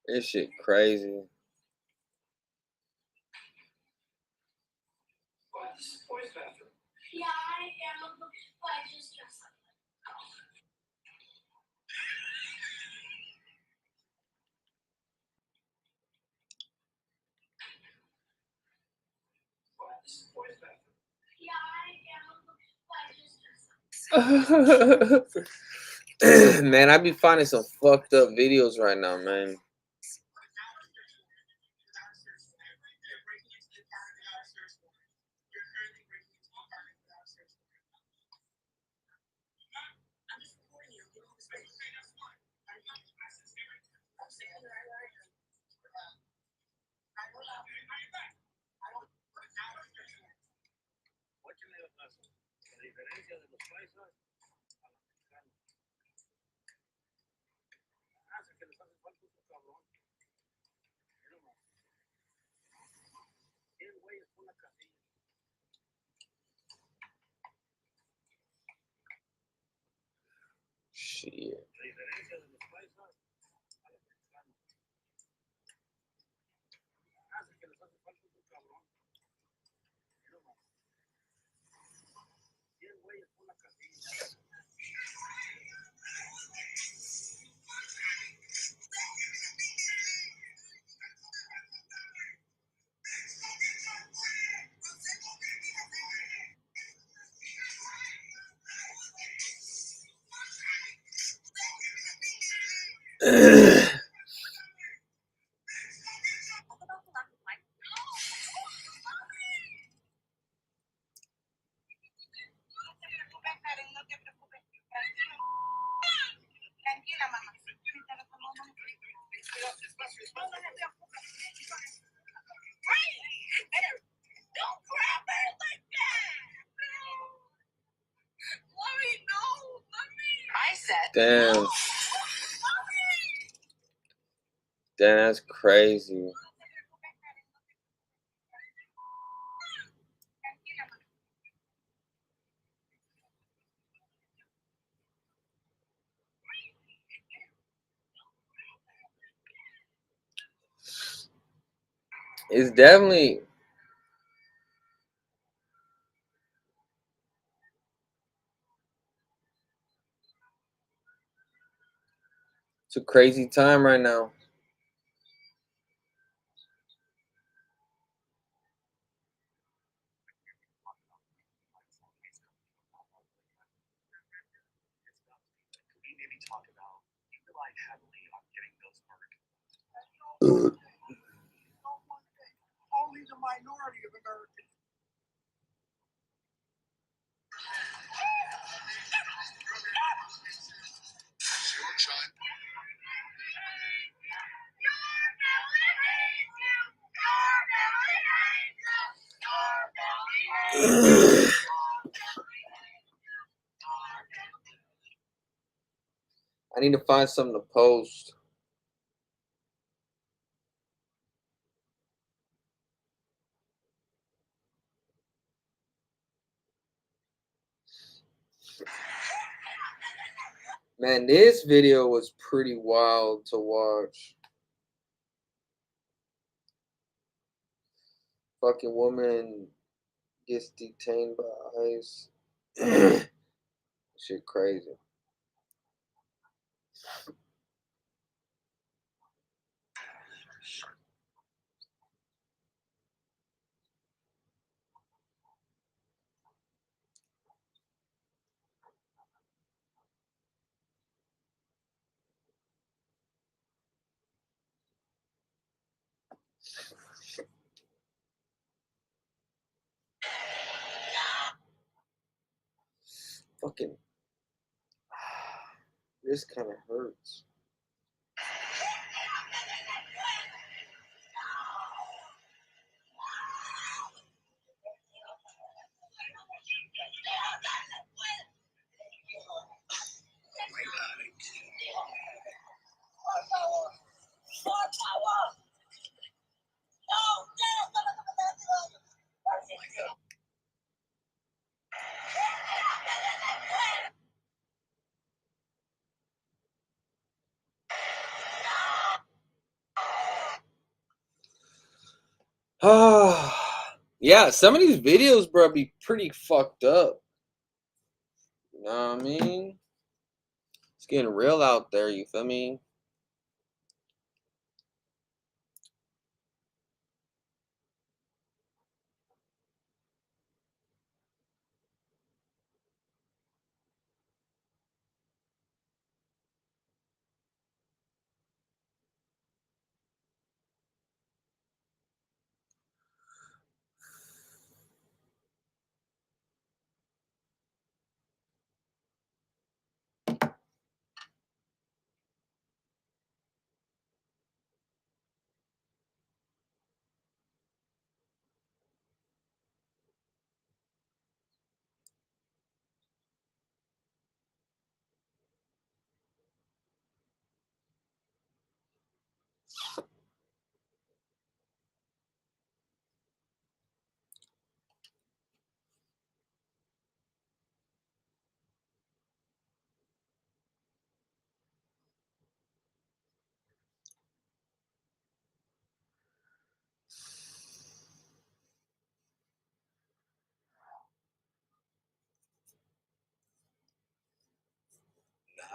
This shit crazy. Man, I be finding some fucked up videos right now, man. Shit. Damn. Damn, that's crazy. It's definitely it's a crazy time right now. I need to find something to post. Man, this video was pretty wild to watch. Fucking woman gets detained by ICE. Shit crazy. Fucking this kind of hurts. Yeah, some of these videos, bro, be pretty fucked up. You know what I mean? It's getting real out there, you feel me?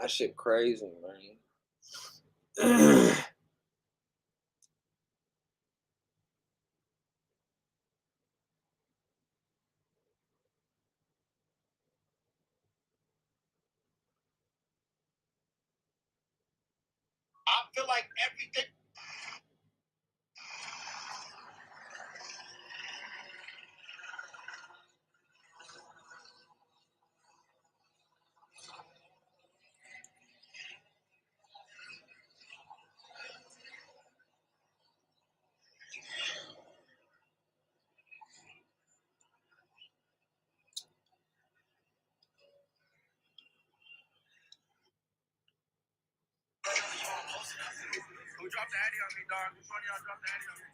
That shit crazy, man. I feel like everything. Who dropped the Addy on me, dog? Which one of y'all dropped the Addy on me?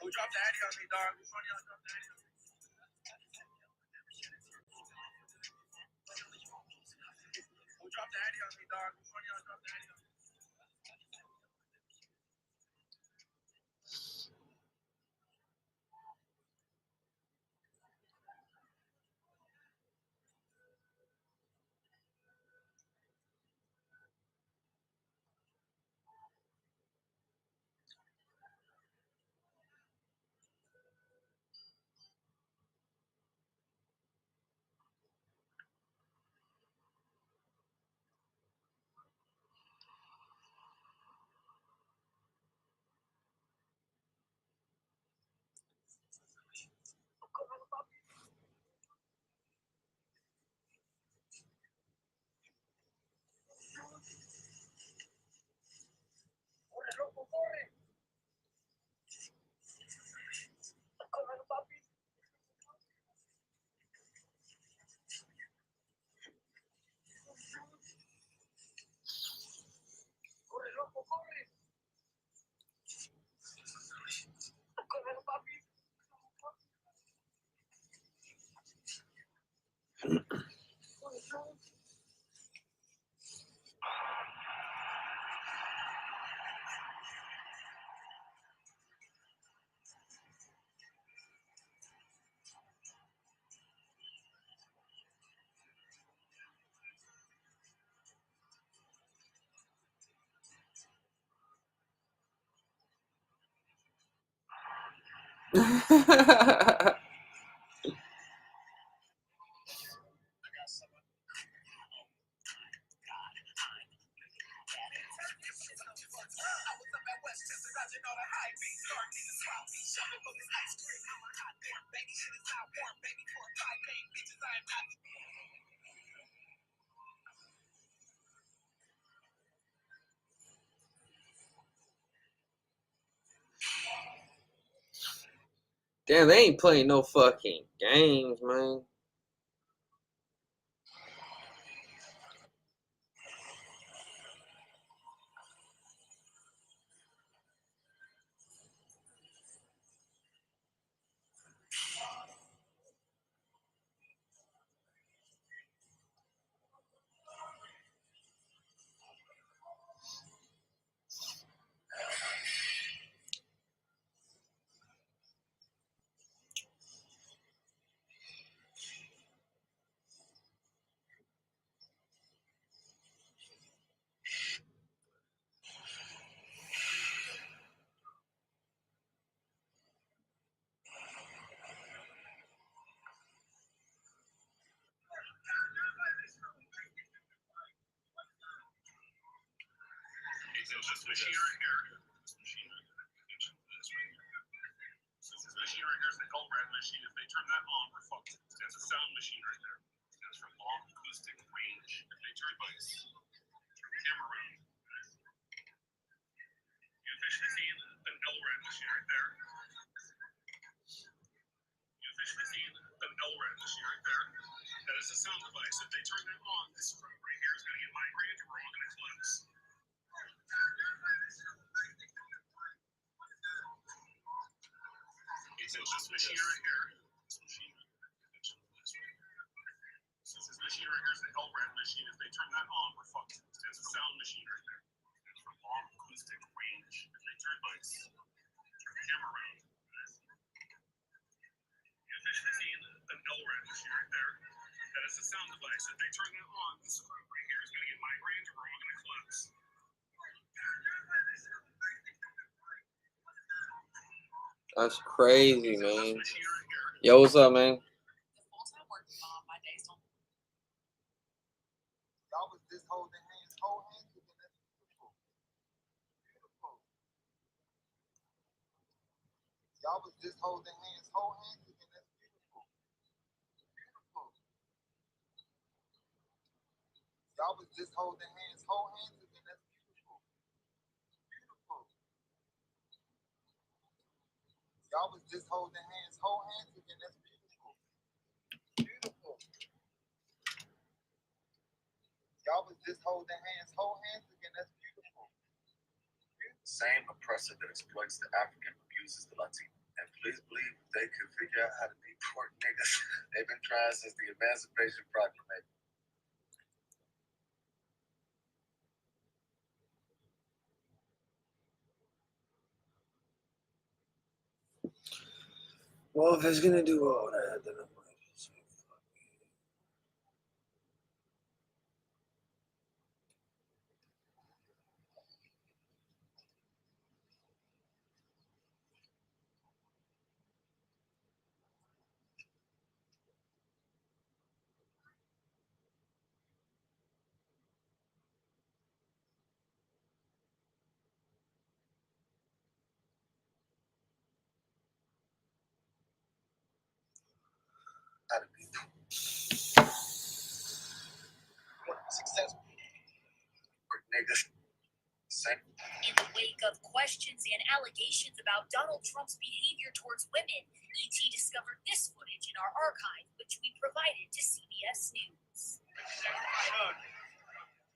Who dropped the Addy on me, dog? Which one of y'all dropped the Addy on me? Who dropped the Addy on me, dog? Which one of y'all dropped the Addy on me? Damn, they ain't playing no fucking games, man. This machine right here. This machine right here. This machine right here is the LRAD machine. If they turn that on, we're fucked. That's a sound machine right there. That's for long acoustic range. If they turn the camera around. You officially seen an LRAD machine right there. You officially seen an LRAD machine right there. That is a sound device. If they turn that on, this right here is going to get migrated. We're all going to collapse. It's this machine right here. This machine. This machine right here is the LRAD machine. If they turn that on, we're fucked. It's a sound machine right there. It's for long acoustic range. If they turn the camera around. You officially seen an LRAD machine right there. That is a sound device. If they turn that on, this right here is going to get migrated. We're all going to collapse. That's crazy, man. Yo, what's up, man? Y'all was just holding hands, Y'all was just holding hands, again. That's beautiful. Beautiful. Y'all was just holding hands, again. That's beautiful. Beautiful. Y'all was just holding hands, again. That's beautiful. Beautiful. Y'all was just holding hands, again. That's beautiful. The same oppressor that exploits the African abuses the Latino. And please believe they could figure out how to deport niggas. They've been trying since the Emancipation Proclamation. Well, if it's gonna do all that, then I might just say fuck it. How to be successful for niggas. In the wake of questions and allegations about Donald Trump's behavior towards women, ET discovered this footage in our archive, which we provided to CBS News.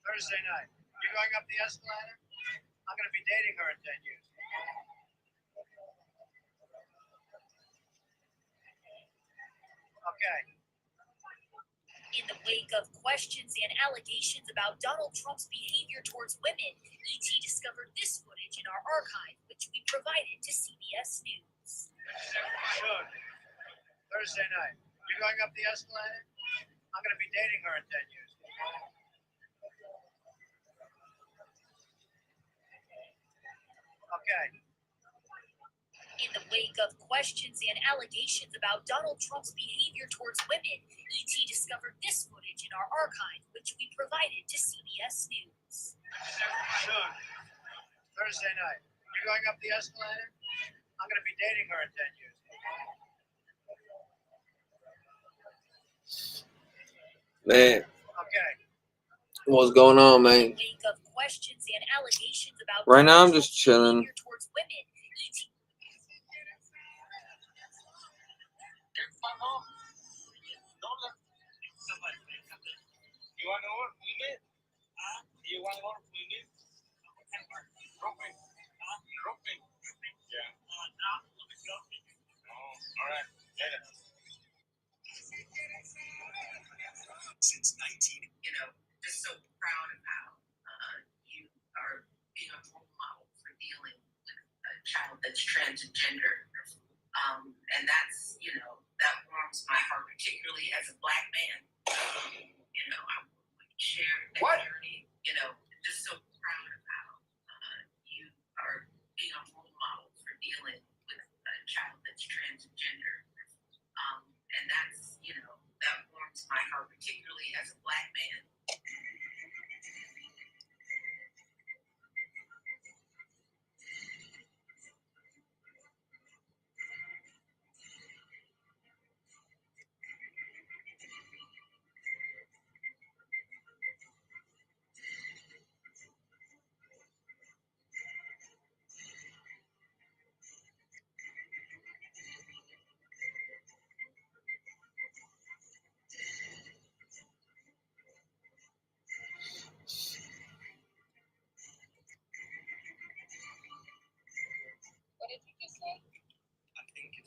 Thursday night. You going up the escalator? I'm going to be dating her in 10 years. Okay. In the wake of questions and allegations about Donald Trump's behavior towards women, ET discovered this footage in our archive, which we provided to CBS News. Good. Thursday night. You going up the escalator? I'm going to be dating her in 10 years. Okay. In the wake of questions and allegations about Donald Trump's behavior towards women, ET discovered this footage in our archive, which we provided to CBS News. Good. Thursday night. You going up the escalator? I'm going to be dating her in 10 years. Man, Okay. what's going on, man? In the wake of questions and allegations about Right now, I'm Donald just Trump's chilling. behavior towards women, ET You want to know what we did? You want to know what we did? Roping. Roping. Yeah. All right. Get it. Since 19, just so proud of how you are being a role model for dealing with a child that's transgender. And that's, that warms my heart, particularly as a Black man. I would share that journey, just so proud of how you are being a role model for dealing with a child that's transgender. And that's, that warms my heart, particularly as a Black man.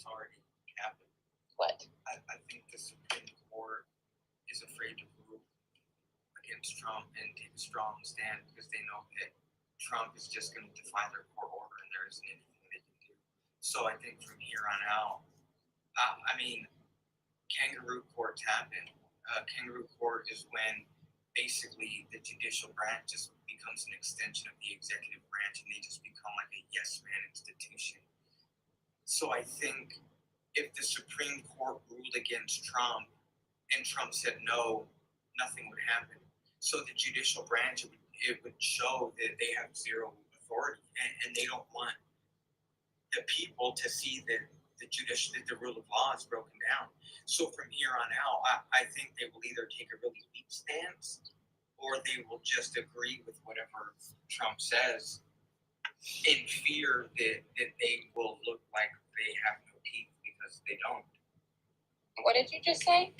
it's already happened. What? I think the Supreme Court is afraid to rule against Trump and take a strong stand because they know that Trump is just going to defy their court order and there isn't anything they can do. So I think from here on out, I mean, kangaroo courts happen. Kangaroo court is when basically the judicial branch just becomes an extension of the executive branch and they just become like a yes man institution. So I think if the Supreme Court ruled against Trump and Trump said no, nothing would happen. So the judicial branch, it would show that they have zero authority and they don't want the people to see that the rule of law is broken down. So from here on out, I think they will either take a really weak stance or they will just agree with whatever Trump says in fear that they will look like they have no teeth because they don't. What did you just say?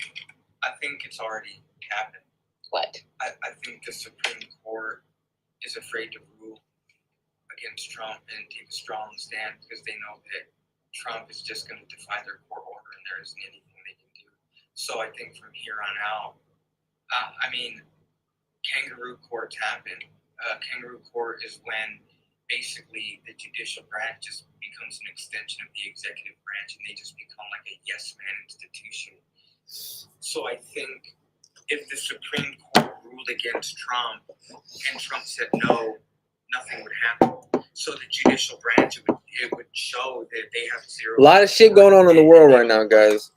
I think it's already happened. What? I think the Supreme Court is afraid to rule against Trump and take a strong stand because they know that Trump is just going to defy their court order and there isn't anything they can do. So I think from here on out, I mean, kangaroo courts happen. Kangaroo court is when basically the judicial branch just becomes an extension of the executive branch and they just become like a yes man institution. So I think if the Supreme Court ruled against Trump and Trump said no, nothing would happen. So the judicial branch, it would show that they have zero. A lot of shit going on in the world right now, guys.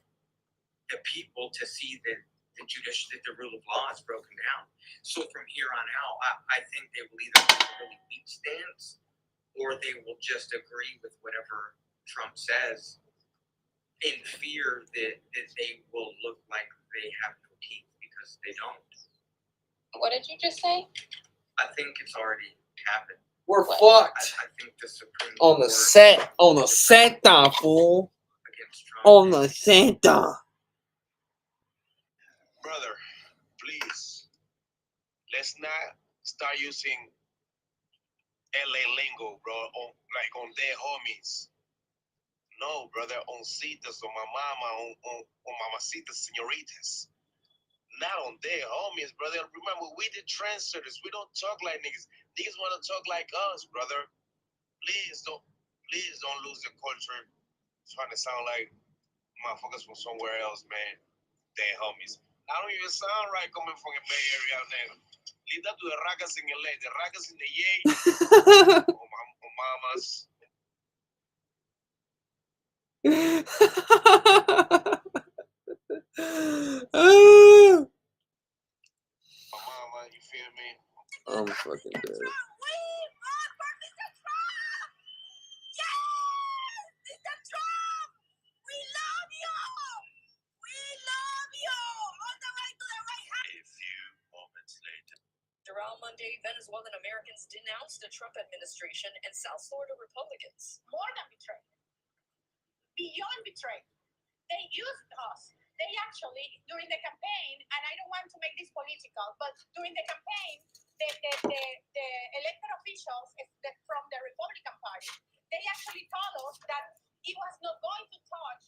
The people to see that the rule of law is broken down. So from here on out, I think they will either take a really weak stance or they will just agree with whatever Trump says in fear that they will look like they have no teeth because they don't. What did you just say? I think it's already happened. We're What? fucked. I think the Supreme On the Court set. On the Santa, fool. against Trump. On the Santa. Brother, please, let's not start using LA lingo, bro, on their homies. No, brother, on citas, on my mama, on mamacitas, senoritas. Not on their homies, brother. Remember, we the trendsetters. We don't talk like niggas. Niggas want to talk like us, brother. Please don't lose the culture. Trying to sound like motherfuckers from somewhere else, man. Their homies. I don't even sound right coming from the Bay Area out there. Leave that to the ragas in LA, the ragas in the yay, on mamas. Mama, you feel me? I'm fucking dead. Around Monday, Venezuelan Americans denounced the Trump administration and South Florida Republicans. More than betrayal. Beyond betrayal. They used us. They actually, during the campaign, and I don't want to make this political, but during the campaign, the elected officials from the Republican Party, they actually told us that he was not going to touch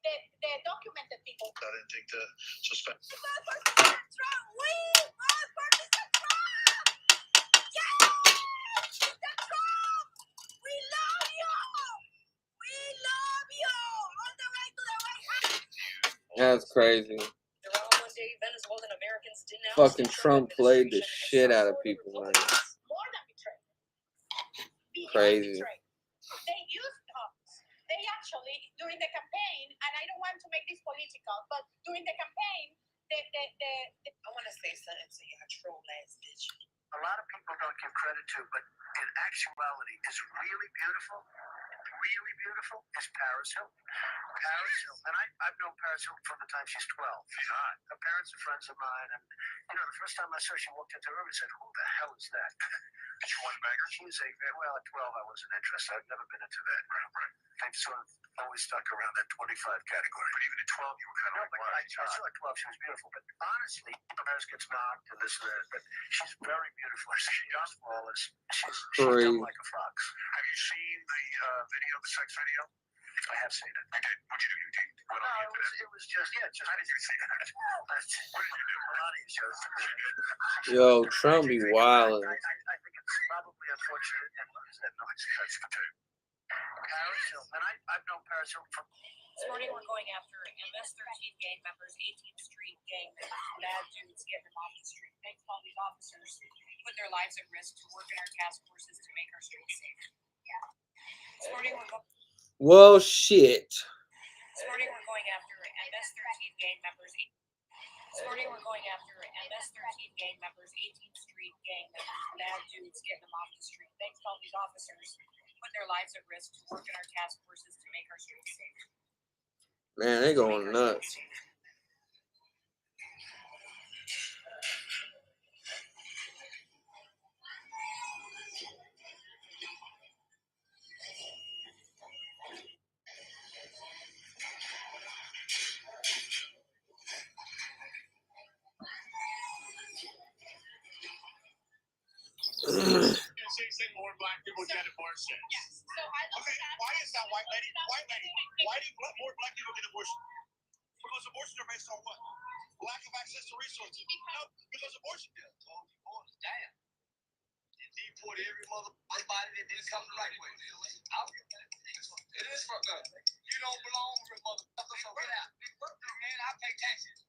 the documented people. I didn't think to suspect. That's crazy. Venezuelan Americans denounced Fucking Trump played the shit out of people, man. More than betrayal. Crazy. They used us. They actually, during the campaign, and I don't want to make this political, but during the campaign, I want to say something to you, troll ass bitch. A lot of people don't give credit to, but in actuality, is really beautiful is Paris Hilton. Paris Hilton, and I've known Paris Hilton from the time she's 12. Her parents are friends of mine, and the first time I saw her, she walked into the room and said, "Who the hell is that?" Did you want to bang her? She was at 12, I wasn't interested. I've never been into that. Right. I've sort of always stuck around that 25 category. But even at 12, you were kind of like, I saw her at 12, she was beautiful. But honestly, Paris gets knocked and this and that, but she's very beautiful. She's just flawless. She's dumb like a fox. Have you seen the video, the sex video? I have seen it. You did. What'd you do? It was just. How did you see that? What did you do? Melania shows me. Yo, Trump be wildin'. I think it's probably unfortunate and no, it's too. Paris Hilton. I've known Paris Hilton from. This morning we're going after MS-13 gang members, 18th Street gang members, bad dudes getting them off the street. Thanks to all these officers put their lives at risk to work in our task forces to make our streets safe. Yeah. This morning we're going. Well, shit. This morning we're going after MS-13 gang members. This morning we're going after MS-13 gang members, 18th Street gang members, bad dudes getting them off the street. Thanks to all these officers put their lives at risk to work in our task forces to make our streets safe. Man, they going nuts. Say more black people get abortion. Yes. So I Okay, why is that, white lady? Why do more black people get abortion? Because abortions are based on what? Lack of access to resources. No, because abortion. Damn. And deport every motherfucker that didn't come the right way. It is fucked up. You don't belong with motherfuckers, so get out. Man, I pay taxes.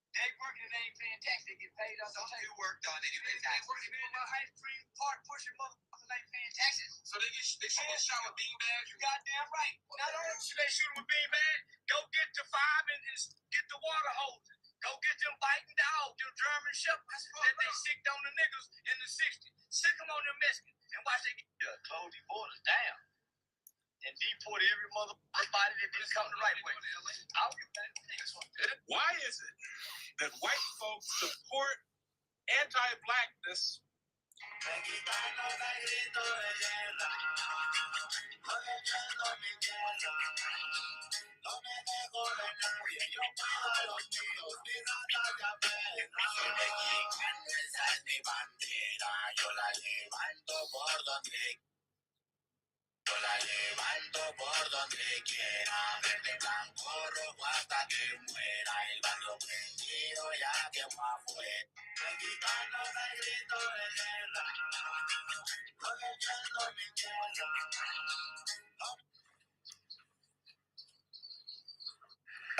They working and they ain't paying taxes. They get paid on the table. You worked on it. They working in the ice cream park pushing motherfuckers ain't paying taxes. So they shoot get shot with beanbags? You goddamn right. Not only should they shoot with beanbags, go get the five and get the water hoses. Go get them biting dogs, them German shepherds that they sicked on the niggas in the 60s. Sick them on them Mexicans and watch they get close these borders down. And deport every motherfucker that didn't come the right way. Why is it that white folks support anti-blackness?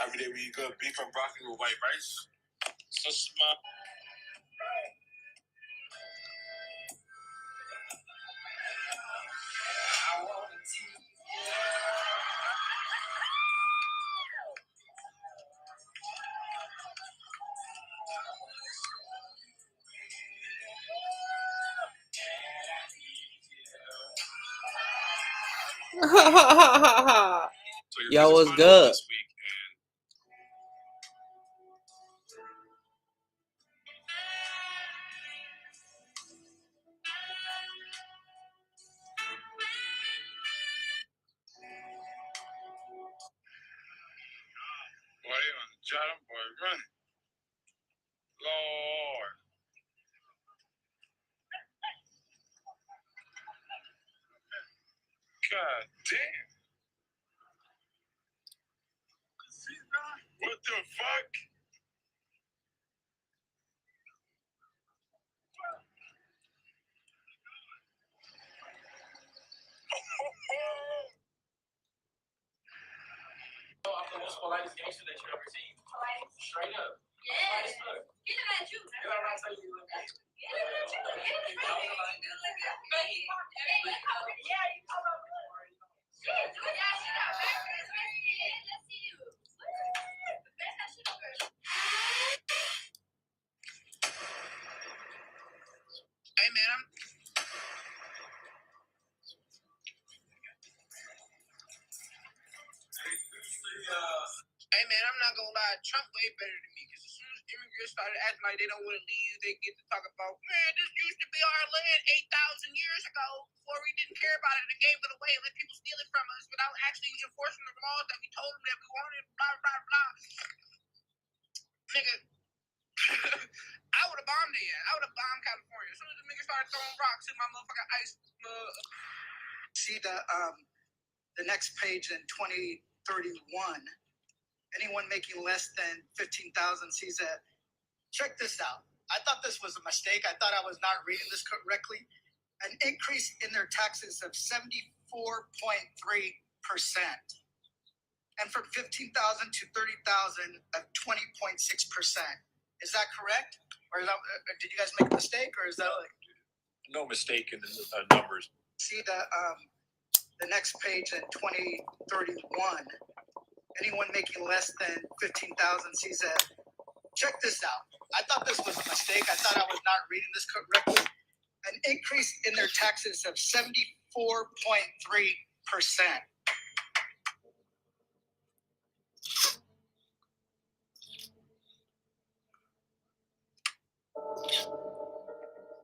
Every day we eat good beef and broccoli with white rice. So smart. Yo, what's good? Boy, they on the job, boy, running. Lord. God damn. What the fuck? I'm the most politest gangster that you ever seen. Straight up. Yeah. Get it at you. You know what I'm saying? You look good. Get it at you. Get it at you. Yeah, you come up good. Shit, do that shit out. Let's see you. Best that shit over. Hey, man, I'm not gonna lie. Trump way better than me. Because as soon as immigrants started acting like they don't want to leave, they get to talk about, man, this used to be our land 8,000 years ago before we didn't care about it and gave it away and let people steal it from us without actually enforcing the laws that we told them that we wanted, blah, blah, blah. Nigga, I would have bombed it. I would have bombed California. As soon as the niggas started throwing rocks in my motherfucking ice. See the the next page in 2031, anyone making less than 15,000 sees that. Check this out. I thought this was a mistake. I thought I was not reading this correctly. An increase in their taxes of 74.3%. And from 15,000 to 30,000 of 20.6%. Is that correct? Or is that, did you guys make a mistake, or is that like No mistake in the numbers. see the next page in 2031? Anyone making less than 15,000 sees that. Check this out. I thought this was a mistake. I thought I was not reading this correctly. An increase in their taxes of 74.3%.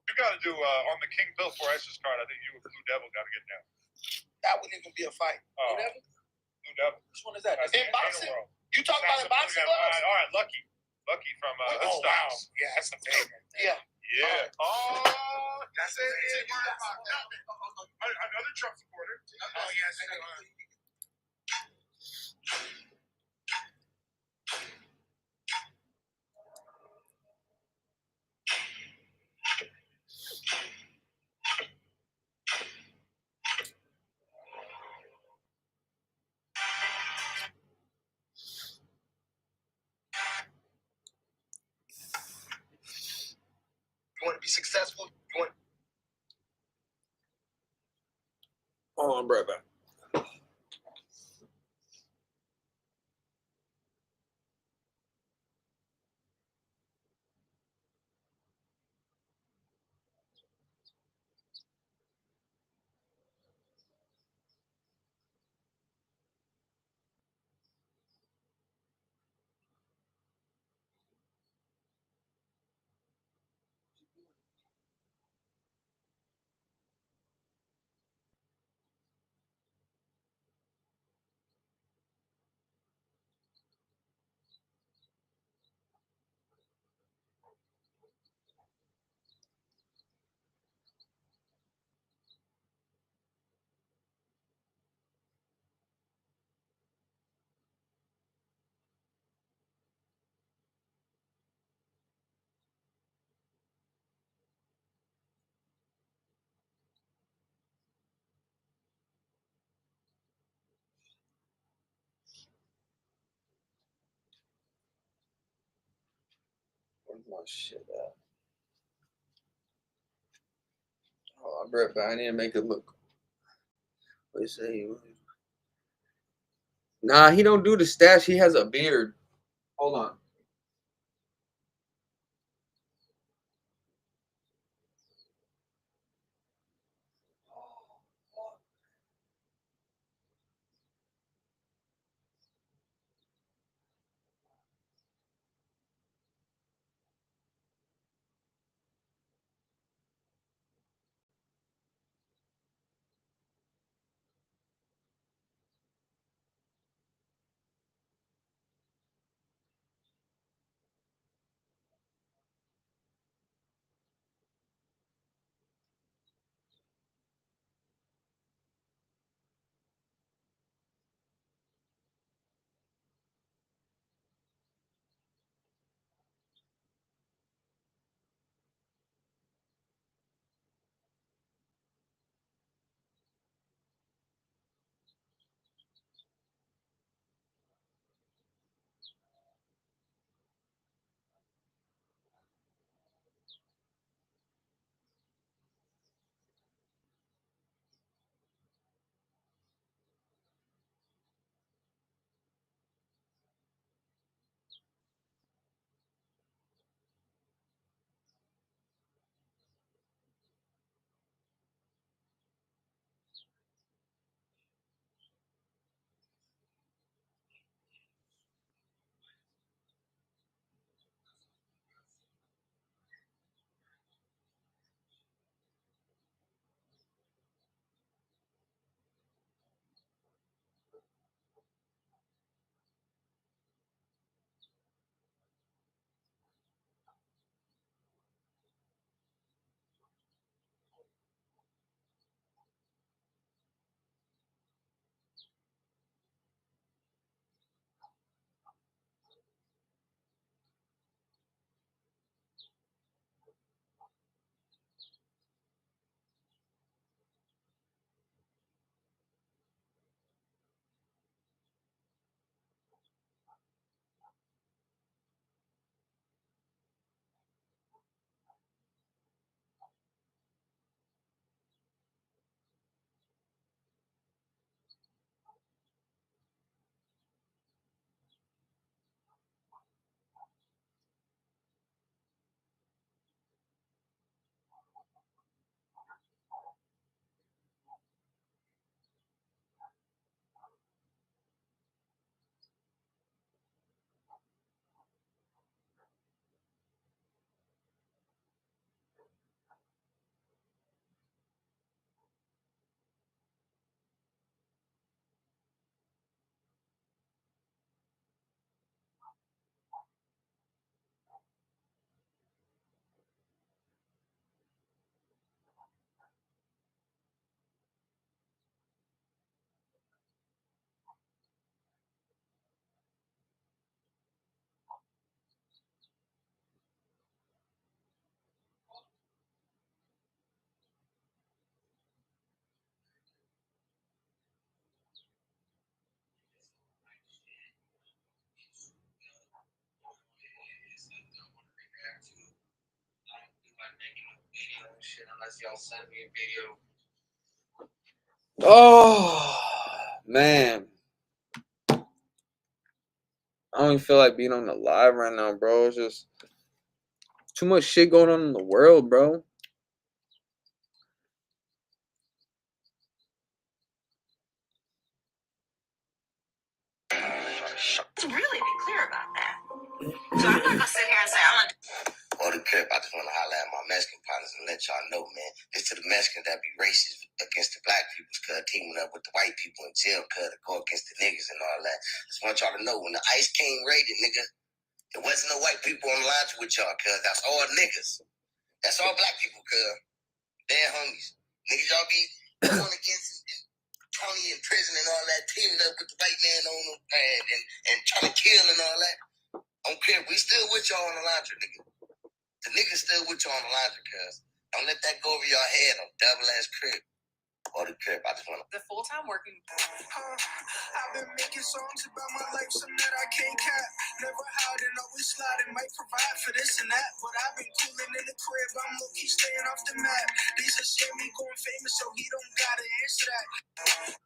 You got to do on the King Bill for Isis card. I think you and Blue Devil got to get down. That wouldn't even be a fight. Oh, Blue Devil. Which one is that? That's In boxing? World. You talking about in boxing gloves? All right, Lucky. Lucky from Oh, wow. Yeah, that's a favorite. Yeah. Yeah. Oh, that's it. Another Trump supporter. Oh, yes. You want to be successful? You want Hold on, bro. Where's my shit at? Oh, I'm right back. I need to make it look. What do you say? Nah, he don't do the stash. He has a beard. Hold on. making a video and shit unless y'all send me a video. Oh, man. I don't even feel like being on the live right now, bro. It's just too much shit going on in the world, bro. To really be clear about that. So I'm not gonna sit here and say I'm gonna. All the crap, I just want to holler at my Mexican partners and let y'all know, man. It's to the Mexicans that be racist against the black people, cuz teaming up with the white people in jail, cuz to go against the niggas and all that. Just want y'all to know, when the ICE came raided, nigga, there wasn't no white people on the line with y'all, cuz that's all niggas. That's all black people, cuz. They're homies. Niggas, y'all be going against Tony in prison and all that, teaming up with the white man on them and trying to kill and all that. I don't care. We still with y'all on the laundry, nigga. The niggas still with you on the laundry, cuz. Don't let that go over your head on double ass crib. Or the crib, I just want to. The full-time working. I've been making songs about my life, something that I can't cap. Never hiding, always sliding, might provide for this and that. But I've been cooling in the crib, I'm low-key staying off the map. These are say me going famous, so he don't gotta answer that.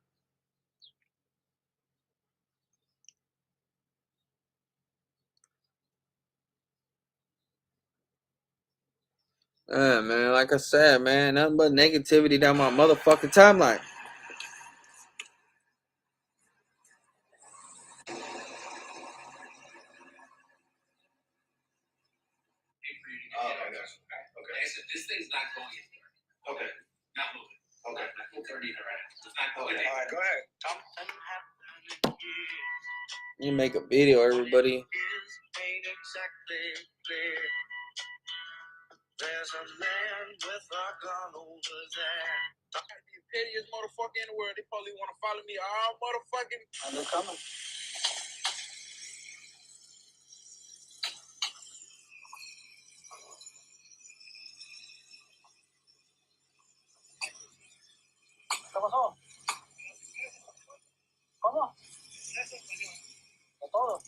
Yeah, man, like I said, man, nothing but negativity down my motherfucking timeline. Okay, so this thing's not going anywhere. Okay. Not moving. Okay. Not turning around. It's not going anywhere. All right, go ahead. You make a video, everybody. There's a man with a gun over there. The pettiest motherfucker in the world. They probably want to follow me all motherfucking. They're coming. ¿Qué pasó? ¿Cómo? ¿De todo?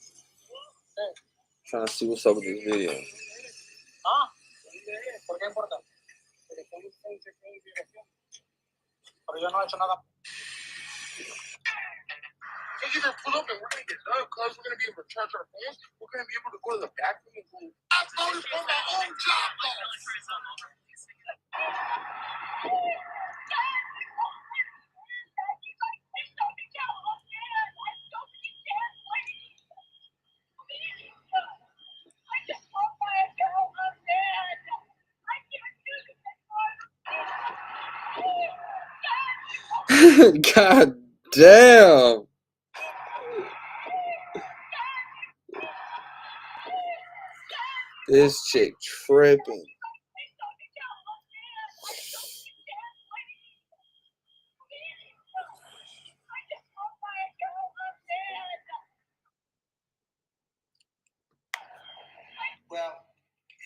Trying to see what's up with this video. Ah, ¿por qué importa? Pero yo no he hecho nada. So you just pull up and we're gonna get done, cuz we're gonna be able to charge our phones. We're gonna be able to go to the bathroom and go. I voted for my own job, God damn. This chick tripping. Well,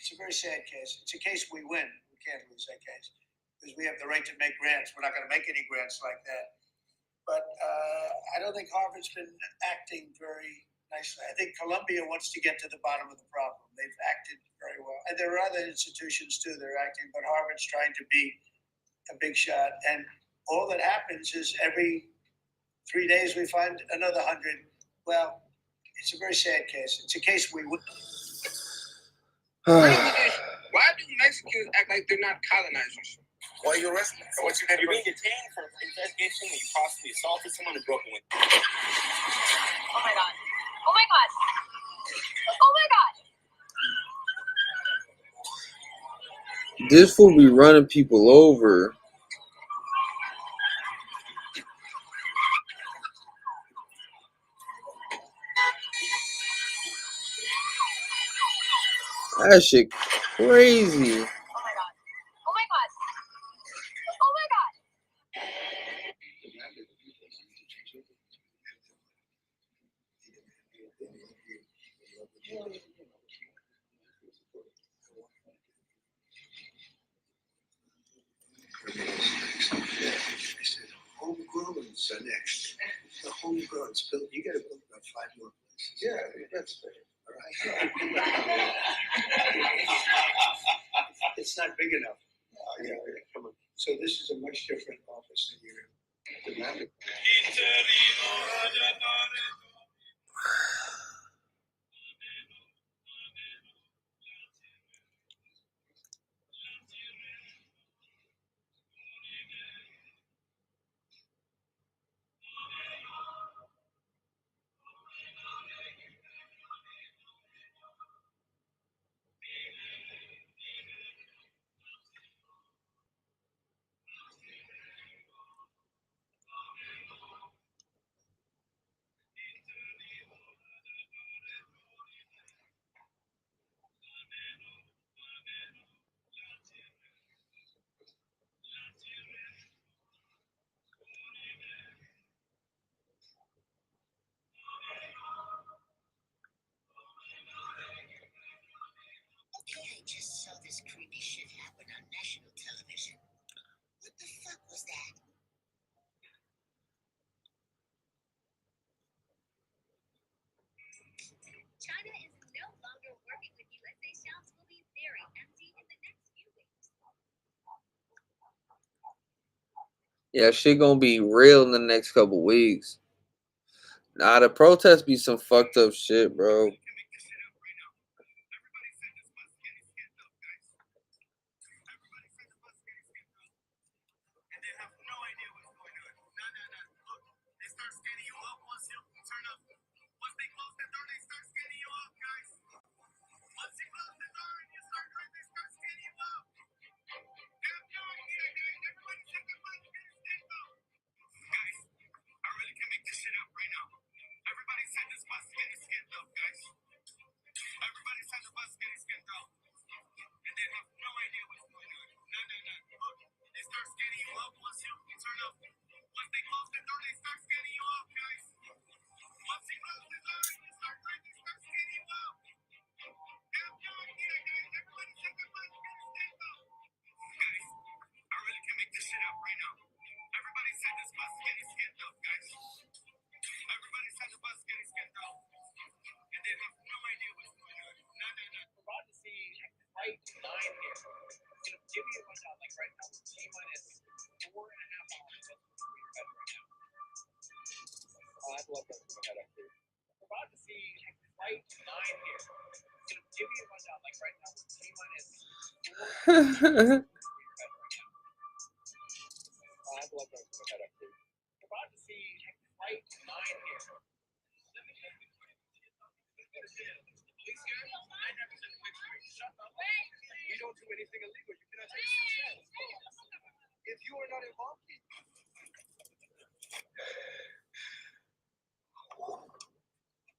it's a very sad case. It's a case we win. We can't lose that case because we have the right to make grants. We're not going to make any grants like that. But I don't think Harvard's been acting very nicely. I think Columbia wants to get to the bottom of the problem. They've acted very well. And there are other institutions too that are acting, but Harvard's trying to be a big shot. And all that happens is every 3 days we find another 100. Well, it's a very sad case. It's a case we win. Why do Mexicans act like they're not colonizers? Why are you arresting me? What you You're being detained for investigation and you possibly assaulted someone and broken with. Oh my god. Oh my god. Oh my god. This fool be running people over. That shit crazy. Oh my god. Oh my god. Oh my god. Homegrowns are next. The homegrowns built. You got to build about 5 more places. Yeah, that's fair. All right. It's not big. much different office than you. Demanding. Okay, I just saw this creepy shit happen on national television. What the fuck was that? China is no longer working with USA. Shelves will be very empty in the next few weeks. Yeah, shit gonna be real in the next couple weeks. Nah, the protests be some fucked up shit, bro.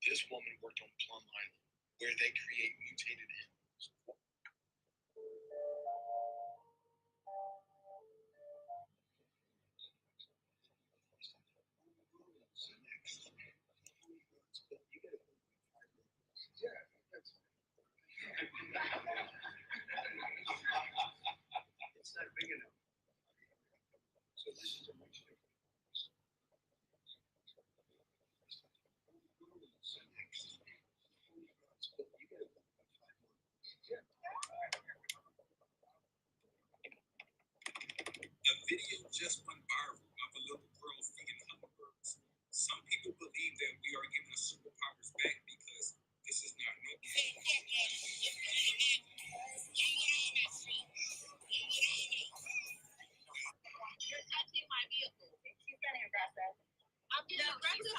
This woman worked on Plum Island, where they create mutated animals. It's not big enough. So this is a much different. A video just went viral of a little girl feeding hummingbirds. Some people believe that we are giving our superpowers back because this is not normal. You're touching my vehicle. She's getting aggressive. I'm getting aggressive.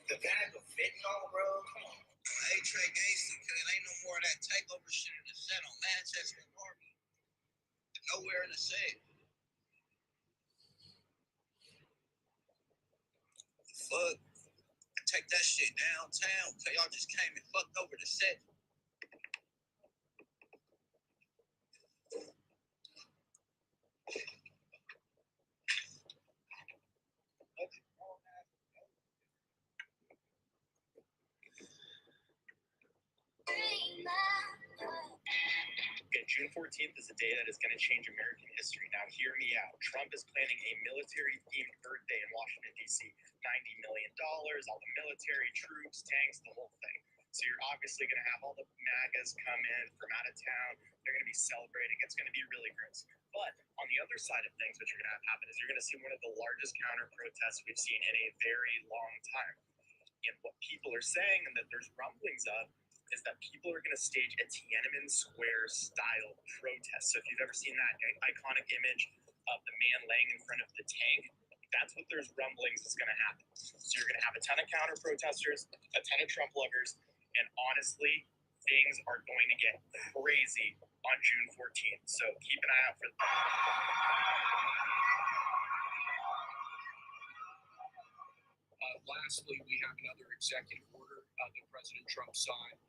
The bag of fentanyl, bro. Come on. Hey, Trey Gangster, cause ain't no more of that takeover shit in the set on Manchester and Harvey. Nowhere in the set. Fuck. Take that shit downtown, cause y'all just came and fucked over the set. June 14th is a day that is going to change American history. Now, hear me out. Trump is planning a military-themed Earth Day in Washington, D.C. $90 million, all the military, troops, tanks, the whole thing. So you're obviously going to have all the MAGAs come in from out of town. They're going to be celebrating. It's going to be really gross. But on the other side of things, what you're going to have happen is you're going to see one of the largest counter-protests we've seen in a very long time. And what people are saying, and that there's rumblings of, is that people are going to stage a Tiananmen Square style protest. So if you've ever seen that iconic image of the man laying in front of the tank, that's what there's rumblings is going to happen. So you're going to have a ton of counter protesters, a ton of Trump lovers, and honestly, things are going to get crazy on June 14th. So keep an eye out for that. Lastly, we have another executive order that President Trump signed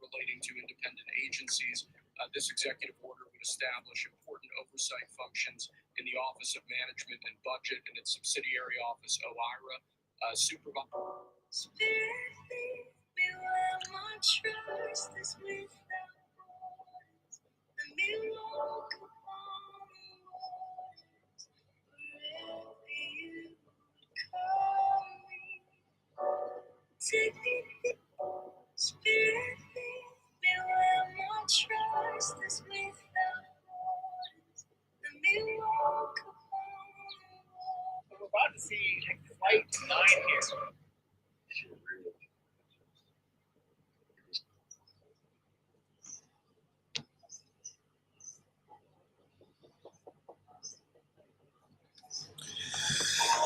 relating to independent agencies. This executive order would establish important oversight functions in the Office of Management and Budget and its subsidiary office, OIRA, supervise. Spirit, lead me where my trust is without borders. Let me walk upon the water. We're about to see Flight 9 here.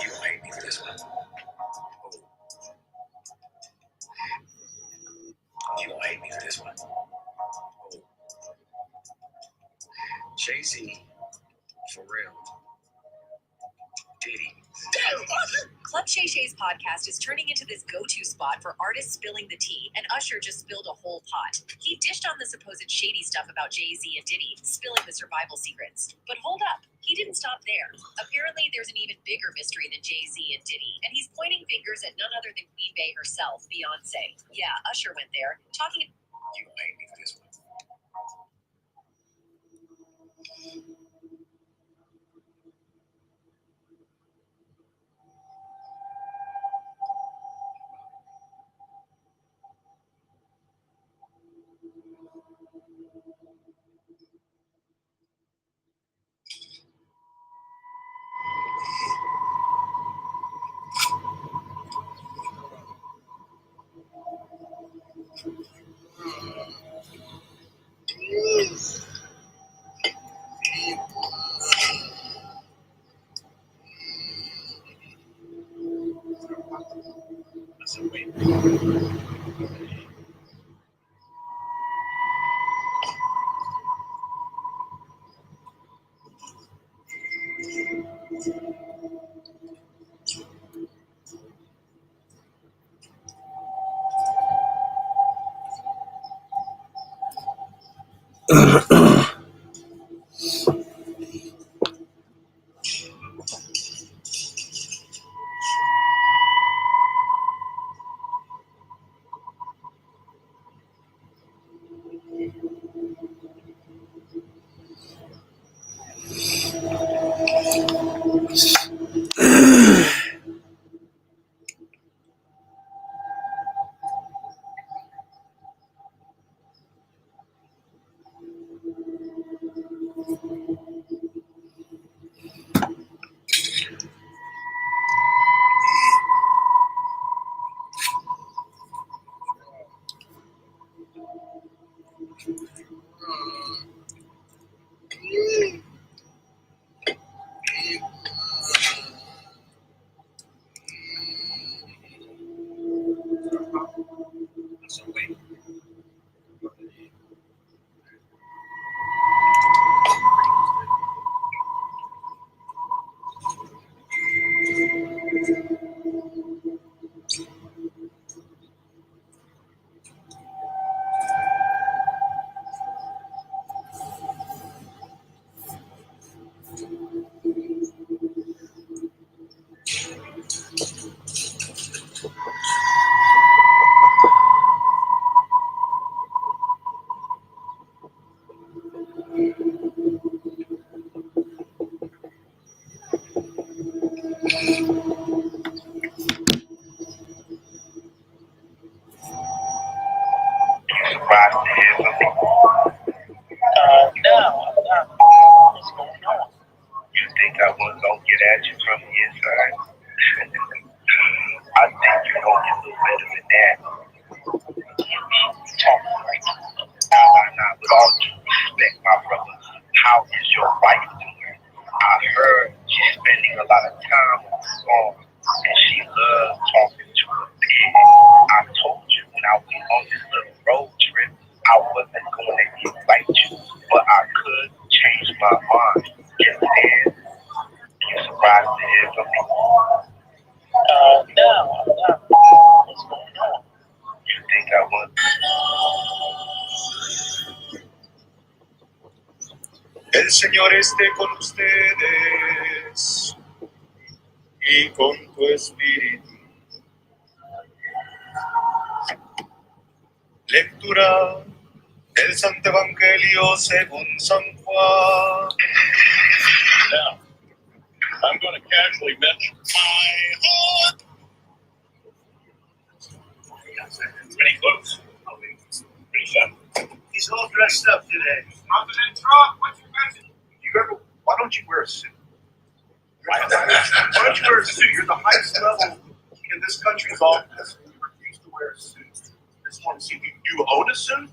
You hate me for this one. You hate me for this one. Jay-Z, for real. Diddy. Club Shay Shay's podcast is turning into this go-to spot for artists spilling the tea, and Usher just spilled a whole pot. He dished on the supposed shady stuff about Jay-Z and Diddy, spilling the survival secrets. But hold up, he didn't stop there. Apparently, there's an even bigger mystery than Jay-Z and Diddy, and he's pointing fingers at none other than Queen Bey herself, Beyonce. Yeah, Usher went there, talking... You hate me for this one. I said, wait. surprised to hear from me. No, what's going on? You think I wasn't gonna get at you from the inside? I think you know a little better than that. Nah. With all due respect, my brother, how is your wife doing? I heard she's spending a lot of time on the phone, and she loves talking to her kid. I told you when I was on this little road trip, I wasn't going to invite you, but I could change my mind. Just then, you surprised to hear from me? No, what's going on? You think I was? El Señor esté con ustedes y con tu espíritu. Lectura del Santo Evangelio según San Juan. Now, I'm going to casually mention my heart. Pretty close. Pretty sharp. He's all dressed up today. Why don't you wear a suit? Why don't you wear a suit? You're the highest level in this country's office. You refuse to wear a suit. Just want to see you own a suit?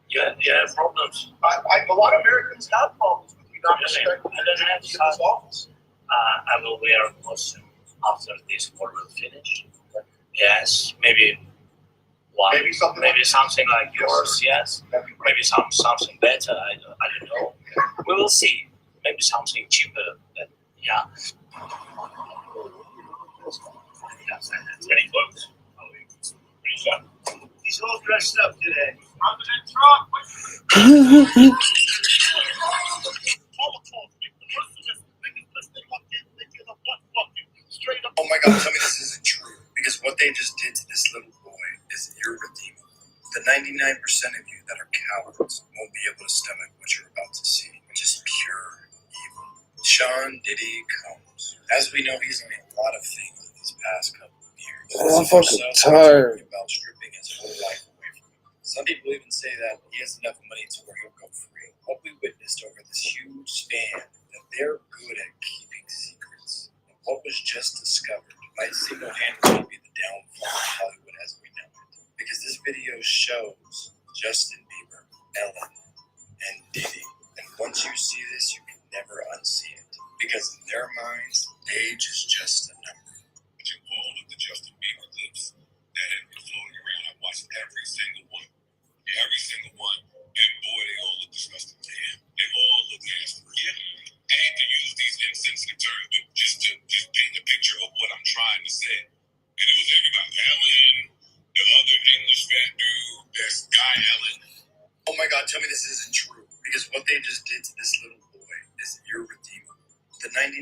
Yeah, problems. A lot of Americans have problems with you not respecting I don't have this office. I will wear a costume after this war will finish. Yes, maybe one. Maybe something Like yours, yes. Maybe something better. I don't know. We will see. Maybe something cheaper. Yeah. Pretty close. Pretty sharp. He's all dressed up today. Oh my God, tell me this isn't true. Because what they just did to this little boy is irredeemable. The 99% of you that are cowards won't be able to stomach what you're about to see. Just pure evil. Sean Diddy Combs. As we know, he's made a lot of things in these past couple of years. I'm fucking tired. About stripping his whole life away from him. Some people even say that he has enough money to where he'll go free. What we witnessed over this huge span, that they're good at keeping secrets. And what was just discovered might single-handedly be the downfall of Hollywood as we know it. Because this video shows Justin Bieber, Ellen, and Diddy. And once you see this, you can never unsee it. Because in their minds, age is just a number. Watching all of the Justin Bieber clips that have been floating around, I watched every single one. Yeah, every single one. And boy, they all look disgusting to him. They all look nasty. Yeah. I hate to use these insensitive terms, but just to paint a picture of what I'm trying to say. And it was everybody. Ellen, the other English fat dude, that's Guy Allen. Oh my God, tell me this isn't true. Because what they just did to this little boy is irredeemable. The 99%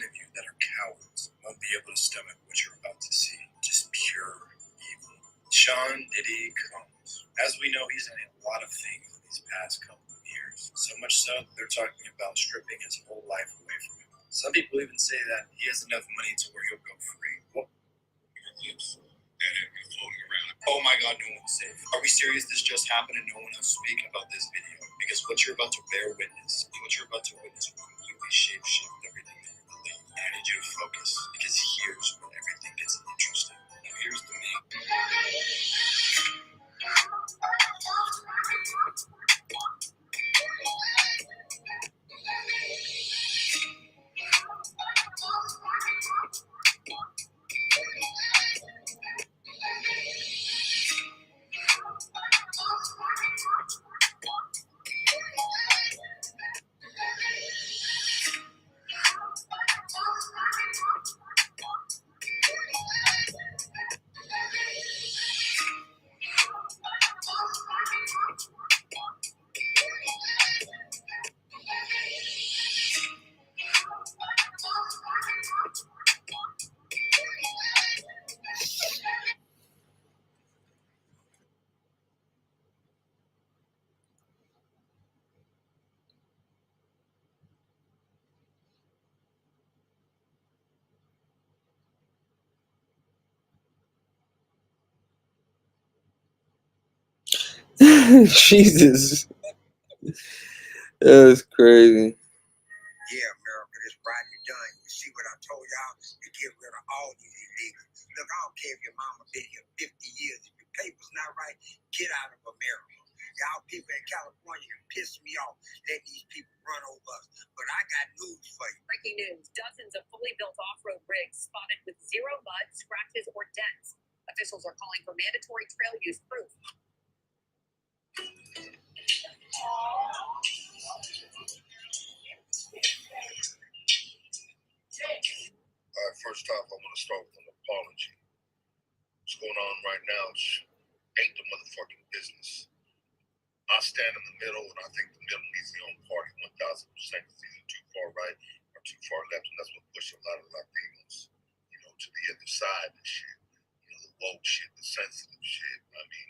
of you that are cowards won't be able to stomach what you're about to see. Just pure evil. Sean Diddy Combs. As we know, he's made a lot of things in these past couple of years. So much so, they're talking about stripping his whole life away from him. Some people even say that he has enough money to where he'll go free. What clips that have been floating around? Oh my God, no one's safe. Are we serious? This just happened and no one else speaking about this video? Because what you're about to bear witness, what you're about to witness will completely shape-shift everything that you believe. I need you to focus, because here's where everything gets interesting. Now here's the main. Jesus. That's crazy. Yeah, America, this riding it done. You see what I told y'all? To get rid of all these illegals. Look, I don't care if your mama been here 50 years. If your paper's not right, get out of America. Y'all people in California can piss me off. Let these people run over us. But I got news for you. Breaking news. Dozens of fully built off-road rigs spotted with zero mud, scratches, or dents. Officials are calling for mandatory trail use proof. First off, I want to start with an apology. What's going on right now ain't the motherfucking business. I stand in the middle, and I think the middle needs their own party 1,000%. It's either too far right or too far left, and that's what pushed a lot of Latinos, to the other side and shit. The woke shit, the sensitive shit. I mean,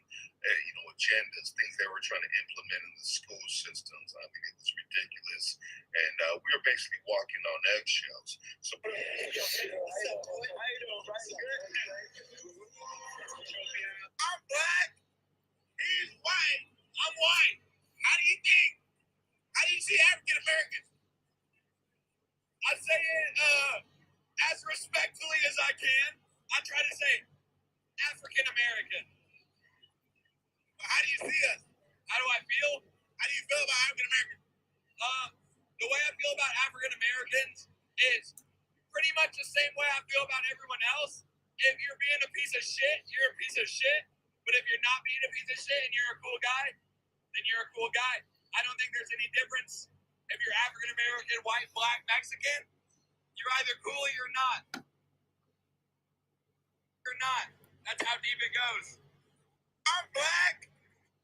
agendas, things they were trying to implement in the school systems. I mean, it was ridiculous. And we were basically walking on eggshells. So, I'm black. He's white. I'm white. How do you think? How do you see African Americans? I say it as respectfully as I can. I try to say African American. How do you see us? How do I feel? How do you feel about African Americans? The way I feel about African Americans is pretty much the same way I feel about everyone else. If you're being a piece of shit, you're a piece of shit. But if you're not being a piece of shit and you're a cool guy, then you're a cool guy. I don't think there's any difference. If you're African American, white, black, Mexican, you're either cool or you're not. You're not. That's how deep it goes. I'm black.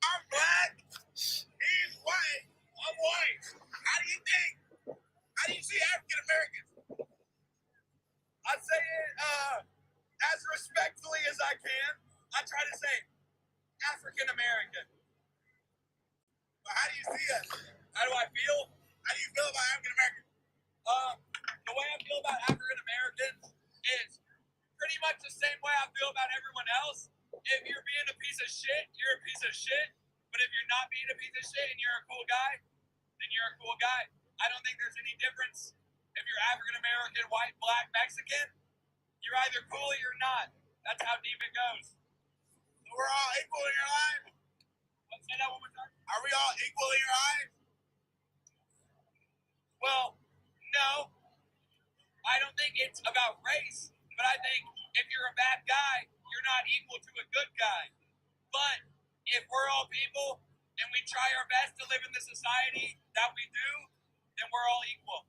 I'm black. He's white. I'm white. How do you think? How do you see African Americans? I say it as respectfully as I can. I try to say African American. But how do you see us? How do I feel? How do you feel about African Americans? The way I feel about African Americans is pretty much the same way I feel about everyone else. If you're being a piece of shit, you're a piece of shit. But if you're not being a piece of shit and you're a cool guy, then you're a cool guy. I don't think there's any difference. If you're African American, white, black, Mexican, you're either cool or you're not. That's how deep it goes. So we're all equal in your eyes? Let's say that one more time. Are we all equal in your eyes? Well, no. I don't think it's about race. But I think if you're a bad guy, you're not equal to a good guy. But if we're all people and we try our best to live in the society that we do, then we're all equal.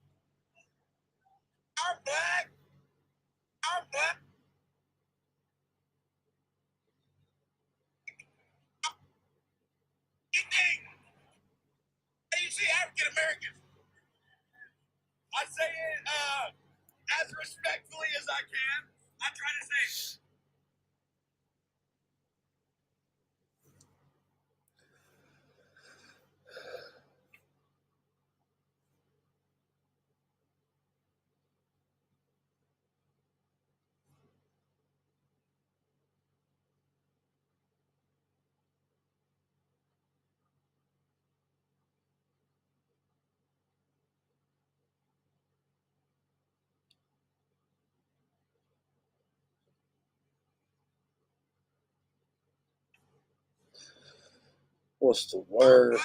I'm black. I'm black. You think? How do you see African Americans? I say it as respectfully as I can. I try to say. What's the word?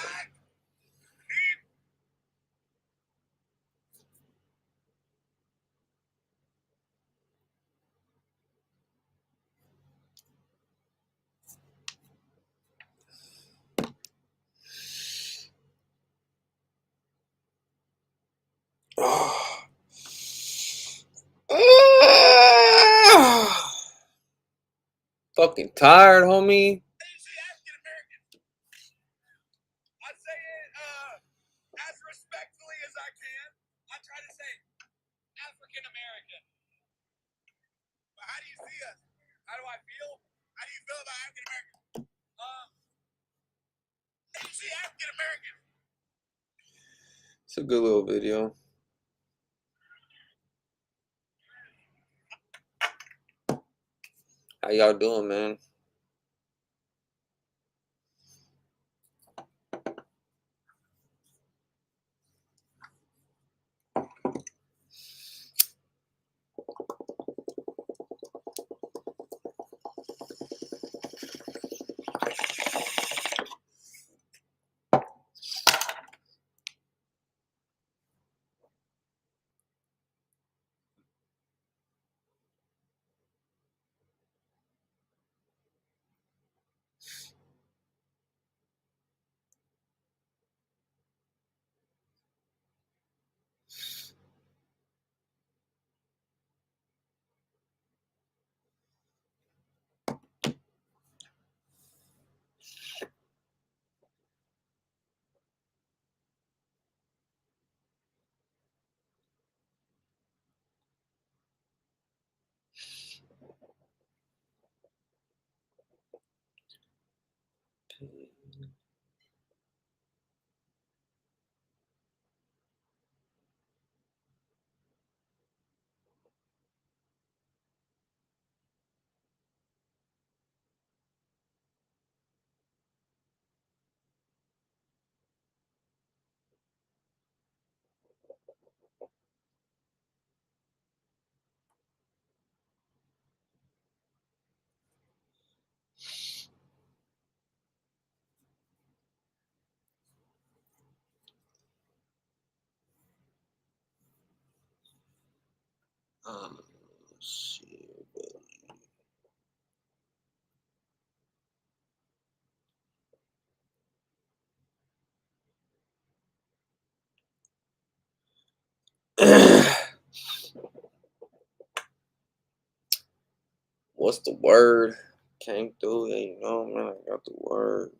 Fucking tired, homie. I say it as respectfully as I can. I try to say African American. But how do you see us? How do I feel? How do you feel about African Americans? How do you see African Americans? It's a good little video. How y'all doing, man? Shit, what's the word? Came through, yeah, you know, man, I got the word.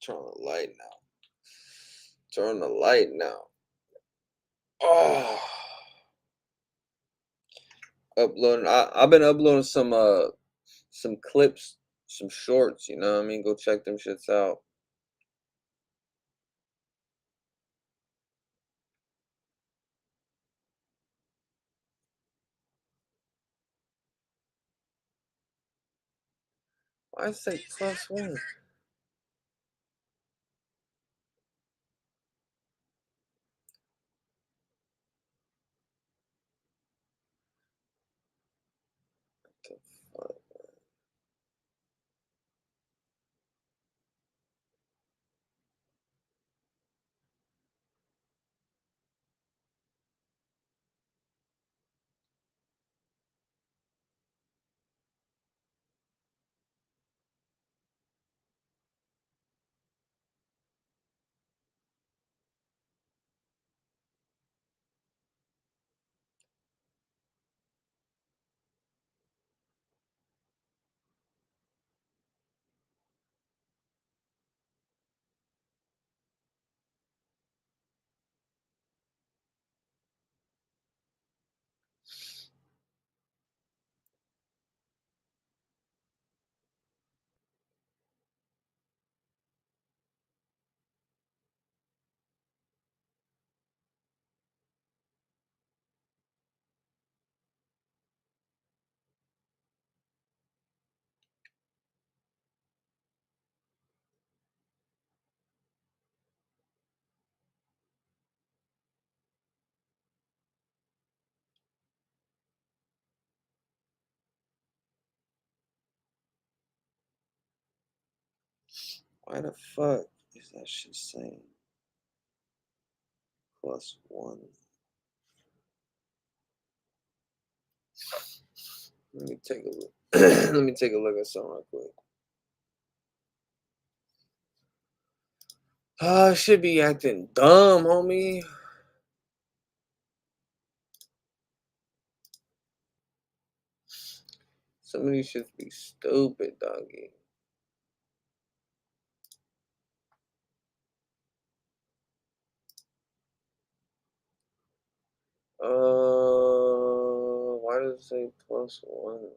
Turn the light now. Turn the light now. Oh, uploading. I've been uploading some clips, some shorts. You know what I mean? Go check them shits out. I say +1. Why the fuck is that shit saying +1? Let me take a look. Let me take a look at something real quick. I should be acting dumb, homie. Some of these shits be stupid, doggy. Why does it say +1?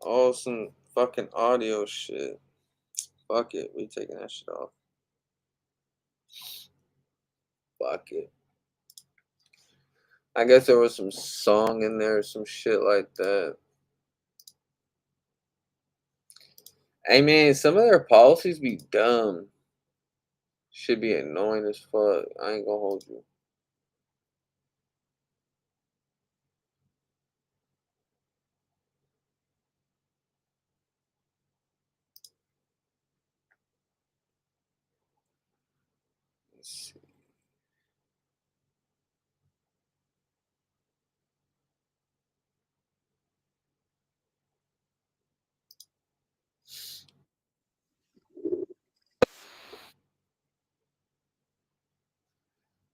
Oh, some fucking audio shit. Fuck it, we taking that shit off. Fuck it. I guess there was some song in there, some shit like that. Hey man, some of their policies be dumb. Should be annoying as fuck. I ain't gonna hold you. Let's see.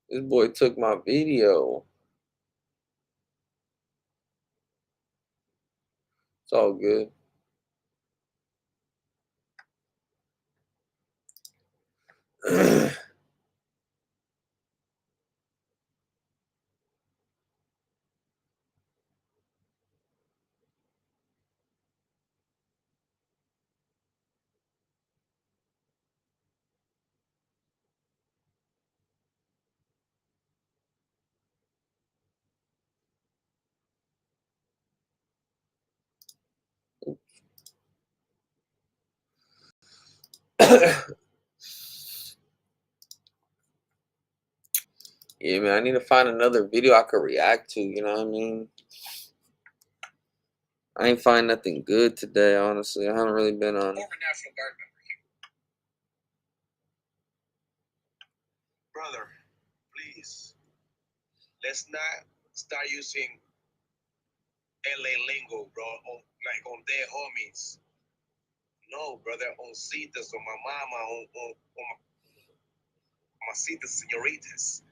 This boy took my video. It's all good. Yeah, man, I need to find another video I could react to, you know what I mean? I ain't find nothing good today, honestly. I haven't really been on. Former National Guard member here. Brother, please, let's not start using LA lingo, bro, like on their homies. No, brother, on citas, on my mama, on my citas, senoritas.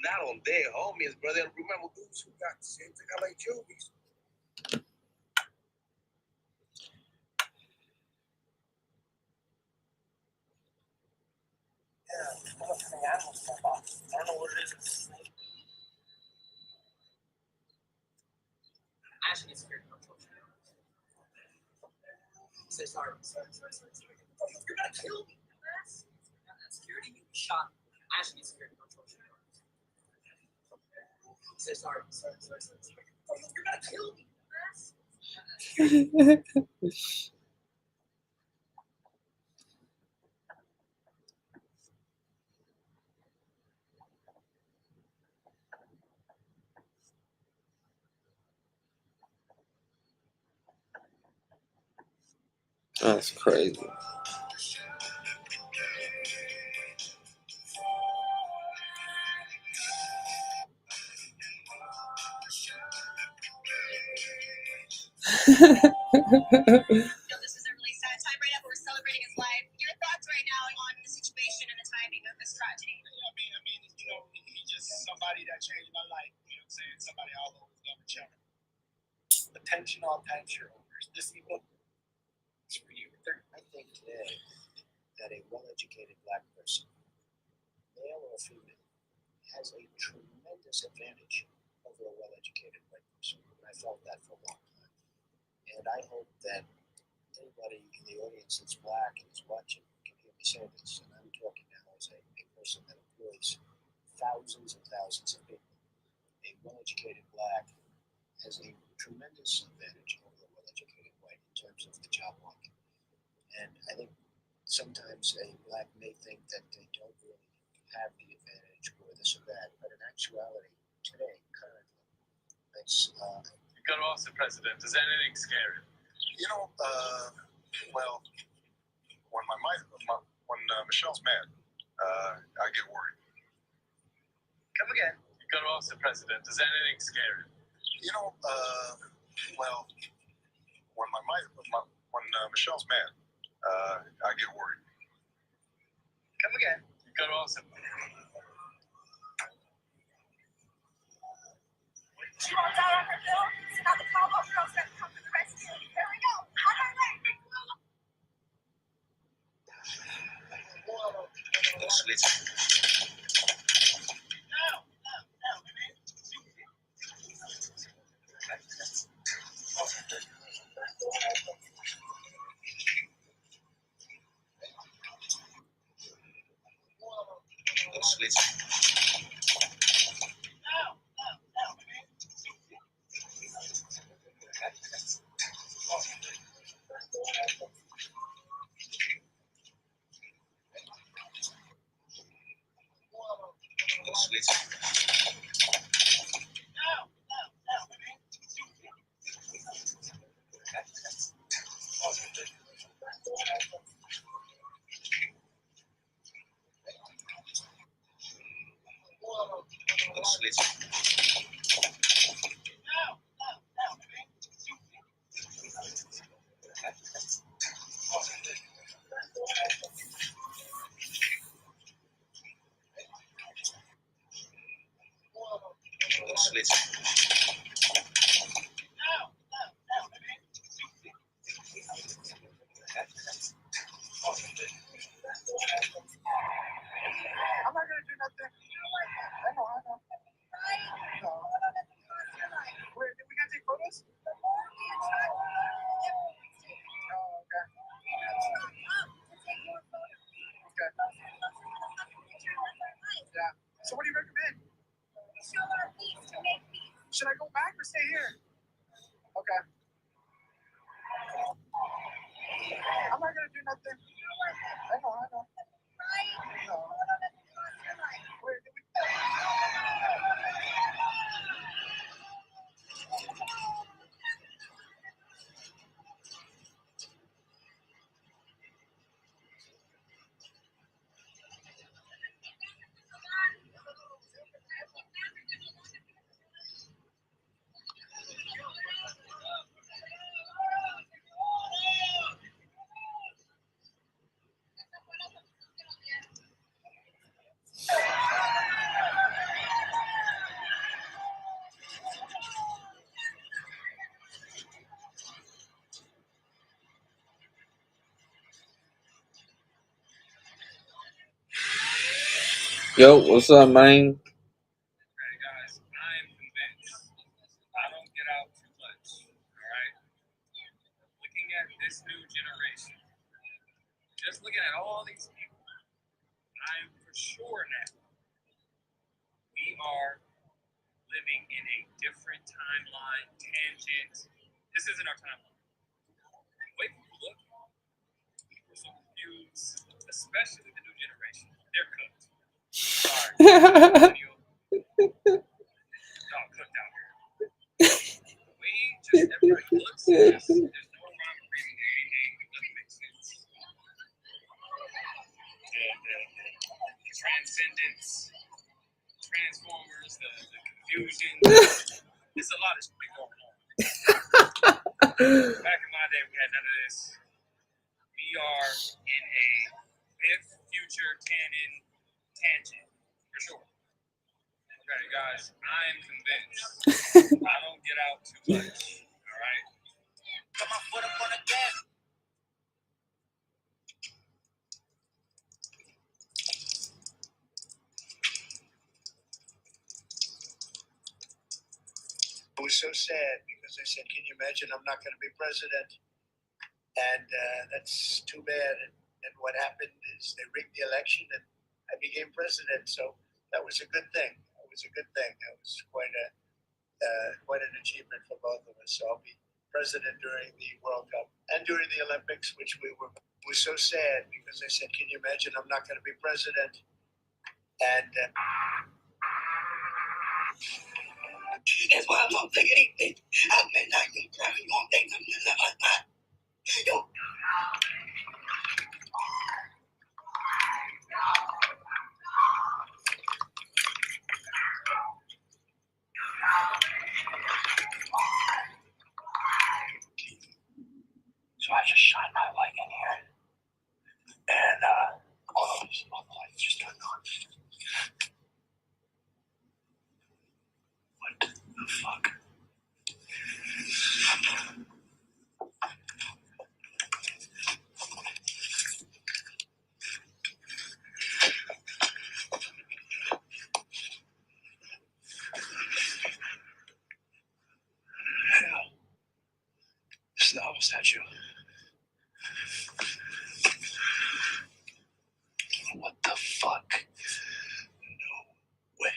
Not on their homies, brother. Remember dudes who got the same thing I like Jovies. I don't know what it is. Ashley gets scared of social. Say sorry. You're gonna kill me. I'm not scared of you. Shot. Ashley gets scared of social. Say sorry. You're gonna kill me. That's crazy. No, this is a really sad time right now, but we're celebrating his life. Your thoughts right now on the situation and the timing of this tragedy? I mean, you know, he's just somebody that changed my life. You know what I'm saying? Somebody I always loved and cherished. Attention, all time shareholders. This evening is for you. I think today that a well-educated black person, male or female, has a tremendous advantage over a well-educated white person. And I felt that for a long time. And I hope that anybody in the audience that's black and is watching can hear me say this. And I'm talking now as a person that employs thousands and thousands of people. A well-educated black has a tremendous advantage over a well-educated white in terms of the job market. And I think sometimes a black may think that they don't really have the advantage or this or that, but in actuality, today, currently, it's You got to ask the president, does anything scare him? You know, well, when Michelle's mad, I get worried. Come again. You got to ask the president, does anything scare him? You know, well, when Michelle's mad, I get worried. Come again. You got to ask him. She won't die on her bill, so now the cowboy girls have come to the rescue. Here we go. On our way. I'm not gonna do nothing. I know. No. Wait, we gotta take photos? Oh, okay. Okay. Yeah. So what do you recommend? Should I go back or stay here? Okay. I'm not gonna do nothing. I Yo, what's up, man? Okay, guys, I am convinced. I don't get out too much. All right. Looking at this new generation, just looking at all these people, I'm for sure now we are living in a different timeline, tangent. This isn't our timeline. Wait, look, people are so confused, especially the new generation. They're cooked. Sorry, millennial. Y'all cooked out here. The way just everybody looks, there's no rhyme or reason. It doesn't make sense. The transcendence, Transformers, the confusion. There's a lot of shit going on. Back in my day, we had none of this. We are in a if future canon tangent, for sure. Okay, guys, I'm convinced. I don't get out too much, all right? Put my foot up on the gas. It was so sad because I said, can you imagine I'm not going to be president? And that's too bad. And what happened is they rigged the election and I became president. So that was a good thing. It was a good thing. That was quite an achievement for both of us. So I'll be president during the World Cup and during the Olympics, which we were. It was so sad because I said, can you imagine I'm not going to be president? And that's why I'm thinking anything. I may not be driving on things like that. Yo. So I just shine my light in here. And all of these lights just turned on. What the fuck? Hell. This is the Hubble statue. What the fuck? No way.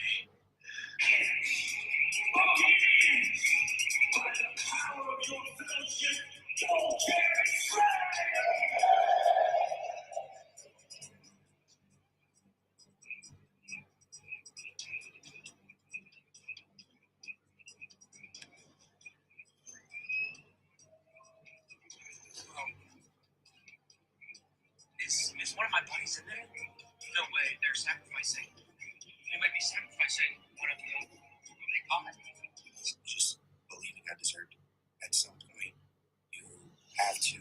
Is one of my buddies in there? No way, they're sacrificing. They might be sacrificing one of the God. Just believing I deserved at some point. You have to.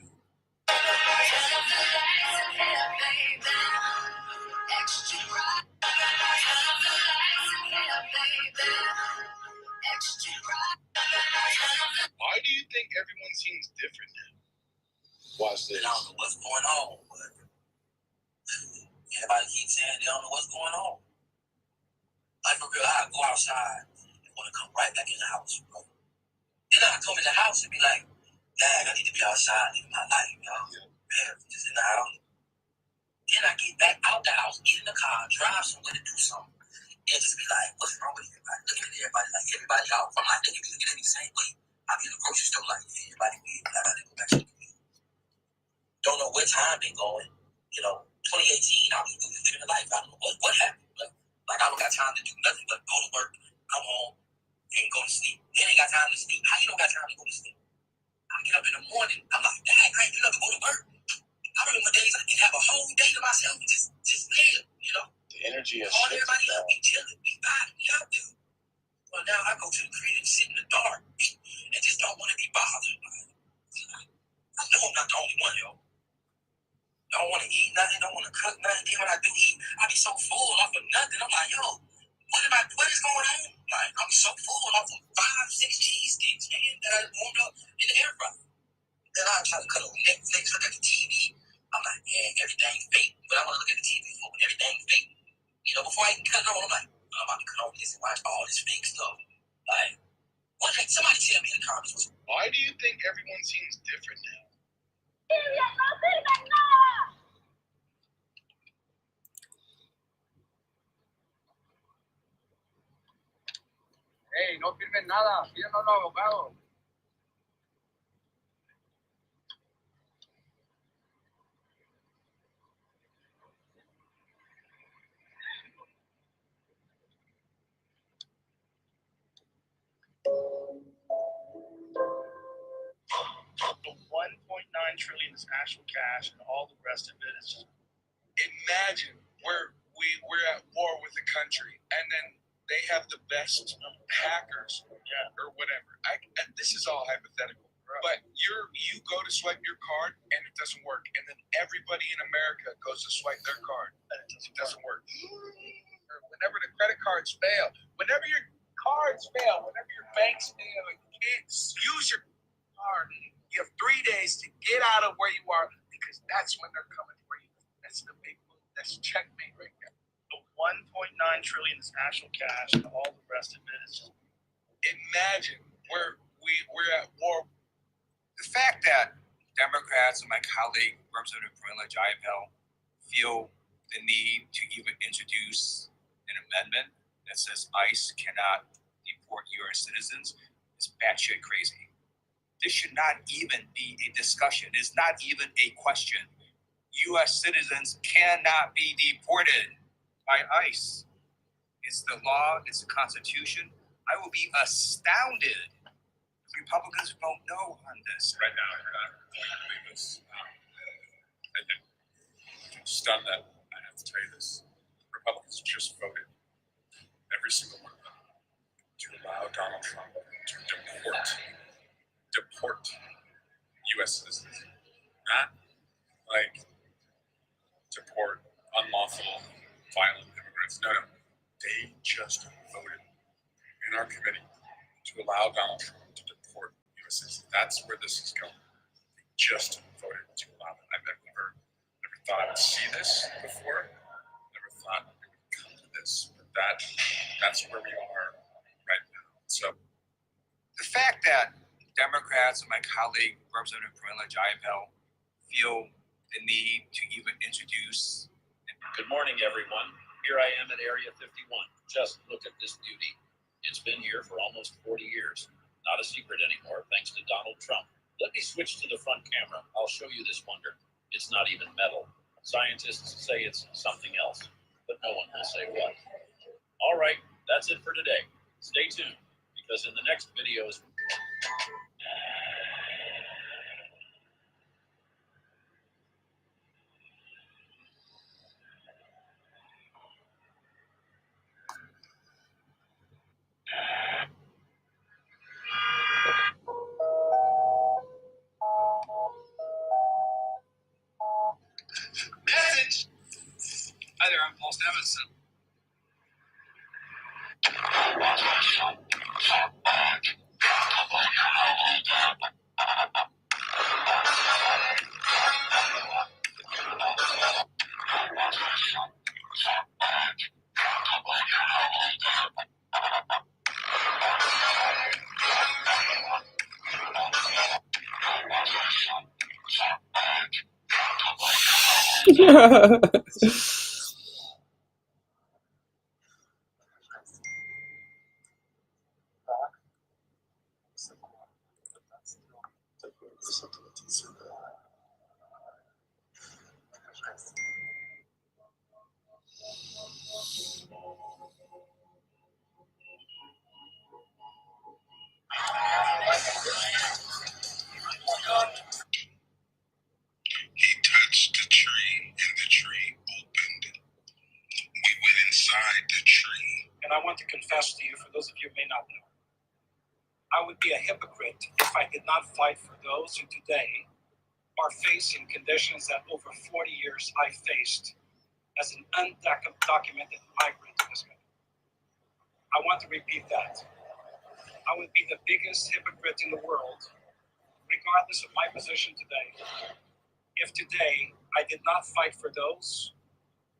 Why do you think everyone seems different now? Watch this. They don't know what's going on, but everybody keeps saying they don't know what's going on. Like for real, I go outside and want to come right back in the house, bro. Then I come in the house and be like, dang, I need to be outside living my life, y'all. Man, just in the house. Then I get back out the house, get in the car, drive somewhere to do something, and just be like, what's wrong with everybody? Looking at everybody like everybody out. I'm like, they can be looking at me the same way. I be in the grocery store like, yeah, everybody weird. I gotta go back to the community. Don't know what time been going. 2018, I was living a life. I don't know what happened. Like, I don't got time to do nothing but go to work, come home, and go to sleep. Then ain't got time to sleep. How you don't got time to go to sleep? I get up in the morning, I'm like, dang, I ain't enough to go to work. I remember days I can have a whole day to myself and just live, The energy has Call shifted everybody now. up, we chilling, we vibing, we out there. Well, now I go to the crib and sit in the dark and just don't want to be bothered. I know I'm not the only one, yo. Don't want to eat nothing, don't want to cook nothing. Then when I do eat, I be so full off of nothing. I'm like, yo, what is going on? Like, I'm so full off of 5-6 cheese sticks, man, that I warmed up in the air fryer. Then I try to cut on Netflix, look at the TV. I'm like, man, everything's fake. But I want to look at the TV for everything's fake. You know, before I can cut it on, I'm like, I'm about to cut on this and watch all this fake stuff. Like, what? Somebody tell me in the comments. Why do you think everyone seems different now? Hey, no firmen nada, pídanos a los abogados. The 1.9 trillion is actual cash, and all the rest of it is just. Imagine we're at war with a country, and then they have the best hackers, or whatever. This is all hypothetical, but you go to swipe your card and it doesn't work, and then everybody in America goes to swipe their card and it doesn't work. Or whenever the credit cards fail, whenever your cards fail, whenever your banks fail, and you can't use your card, you have 3 days to get out of where you are, because that's when they're coming for you. That's the big move. That's checkmate right there. The 1.9 trillion is actual cash, and all the rest of it is just. Imagine we're at war. The fact that Democrats and my colleague, Representative Marilla Jaivell, feel the need to even introduce an amendment that says ICE cannot deport U.S. citizens is batshit crazy. This should not even be a discussion. It's not even a question. U.S. citizens cannot be deported by ICE. It's the law. It's the Constitution. I will be astounded if Republicans vote no on this. Right now, you're not going to believe this. I'm stunned that I have to tell you this. Republicans just voted, every single one of them, to allow Donald Trump to deport U.S. citizens. Not like deport unlawful, violent immigrants. No. They just voted in our committee to allow Donald Trump to deport U.S. citizens. That's where this is going. They just voted to allow it. I've never thought I would see this before. Never thought it would come to this. But that's where we are right now. So the fact that Democrats and my colleague, Representative Marilla Jaivell, feel the need to even introduce. Good morning, everyone. Here I am at Area 51. Just look at this beauty. It's been here for almost 40 years. Not a secret anymore, thanks to Donald Trump. Let me switch to the front camera. I'll show you this wonder. It's not even metal. Scientists say it's something else, but no one will say what. All right, that's it for today. Stay tuned, because in the next videos... message. Hi there, I'm Paul Stevenson. He touched the tree, and the tree opened. We went inside the tree. And I want to confess to you, for those of you who may not know, I would be a hypocrite if I did not fight for those who today are facing conditions that over 40 years I faced as an undocumented migrant to this country. I want to repeat that. I would be the biggest hypocrite in the world, regardless of my position today, if today I did not fight for those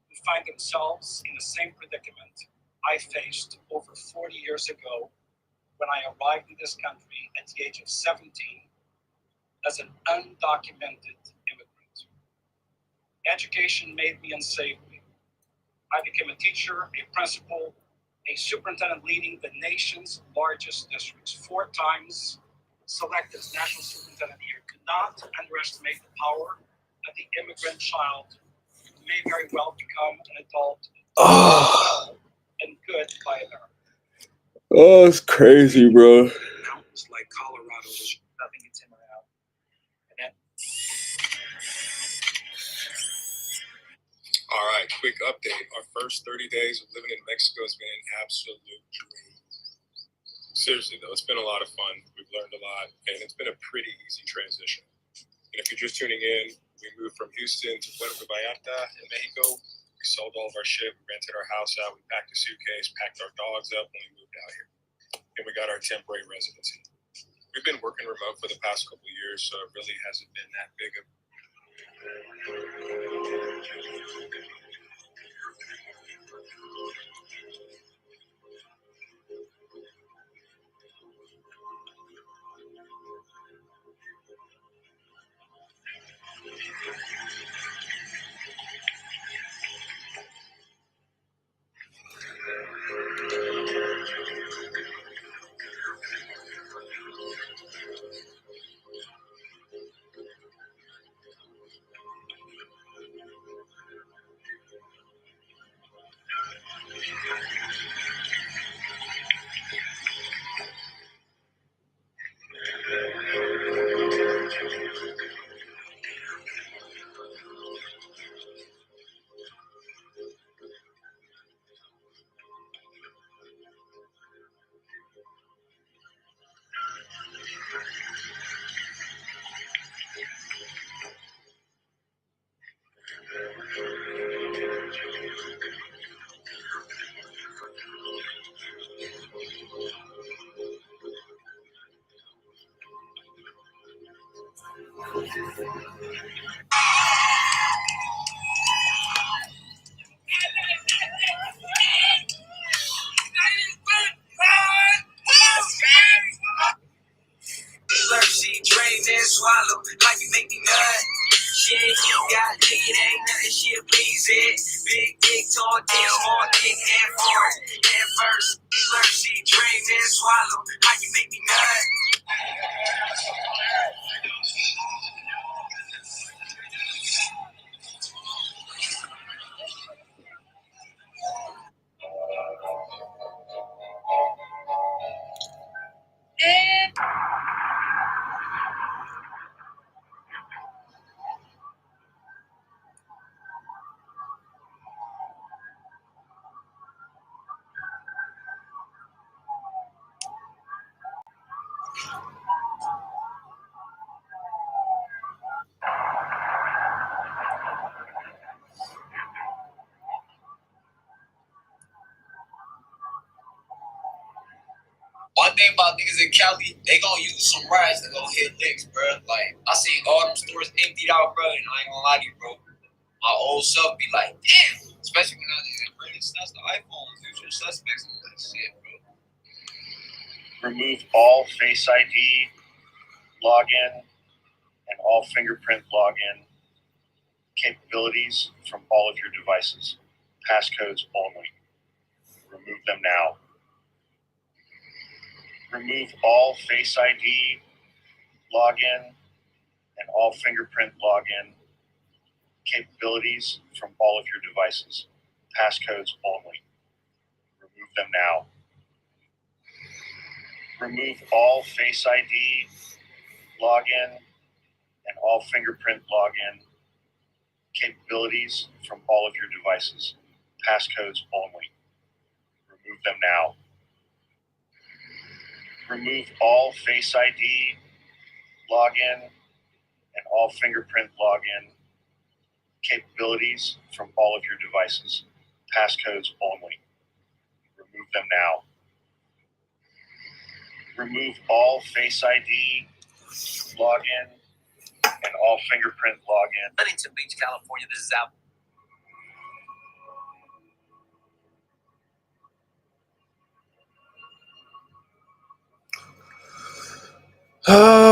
who find themselves in the same predicament I faced over 40 years ago when I arrived in this country at the age of 17 as an undocumented immigrant. Education made me unsavory. I became a teacher, a principal, a superintendent leading the nation's largest districts, 4 times selected as National Superintendent of the Year. Do not underestimate the power that the immigrant child may very well become an adult and good by America. Oh, it's crazy, bro. Mountains like Colorado, there's nothing gets him out. And that. All right, quick update. Our first 30 days of living in Mexico has been an absolute dream. Seriously, though, it's been a lot of fun. We've learned a lot, and it's been a pretty easy transition. And if you're just tuning in, we moved from Houston to Puerto Vallarta in Mexico. We sold all of our shit. We rented our house out. We packed a suitcase, packed our dogs up when we moved out here. And we got our temporary residency. We've been working remote for the past couple of years, so it really hasn't been that big of. She drain and swallow, like you make me nut. Shit, you got dick, it ain't nothing, she'll please it. Big dick, tall dick, small dick, and fart. And first, she drain and swallow, like you make me nut. One thing about niggas in Cali, they gonna use some rides to go hit licks, bro. Like, I seen all them stores emptied out, bro, and I ain't gonna lie to you, bro. My old self be like, damn. Especially when I was really snatched the iPhones, usual suspects and that shit, bro. Remove all Face ID, login, and all fingerprint login capabilities from all of your devices. Passcodes only. Remove them now. Remove all Face ID, login, and all fingerprint login capabilities from all of your devices. Passcodes only. Remove them now. Remove all Face ID, login, and all fingerprint login capabilities from all of your devices. Passcodes only. Remove them now. Remove all Face ID, login, and all fingerprint login capabilities from all of your devices. Passcodes only. Remove them now. Remove all Face ID, login, and all fingerprint login. Huntington Beach, California, this is Apple. Oh.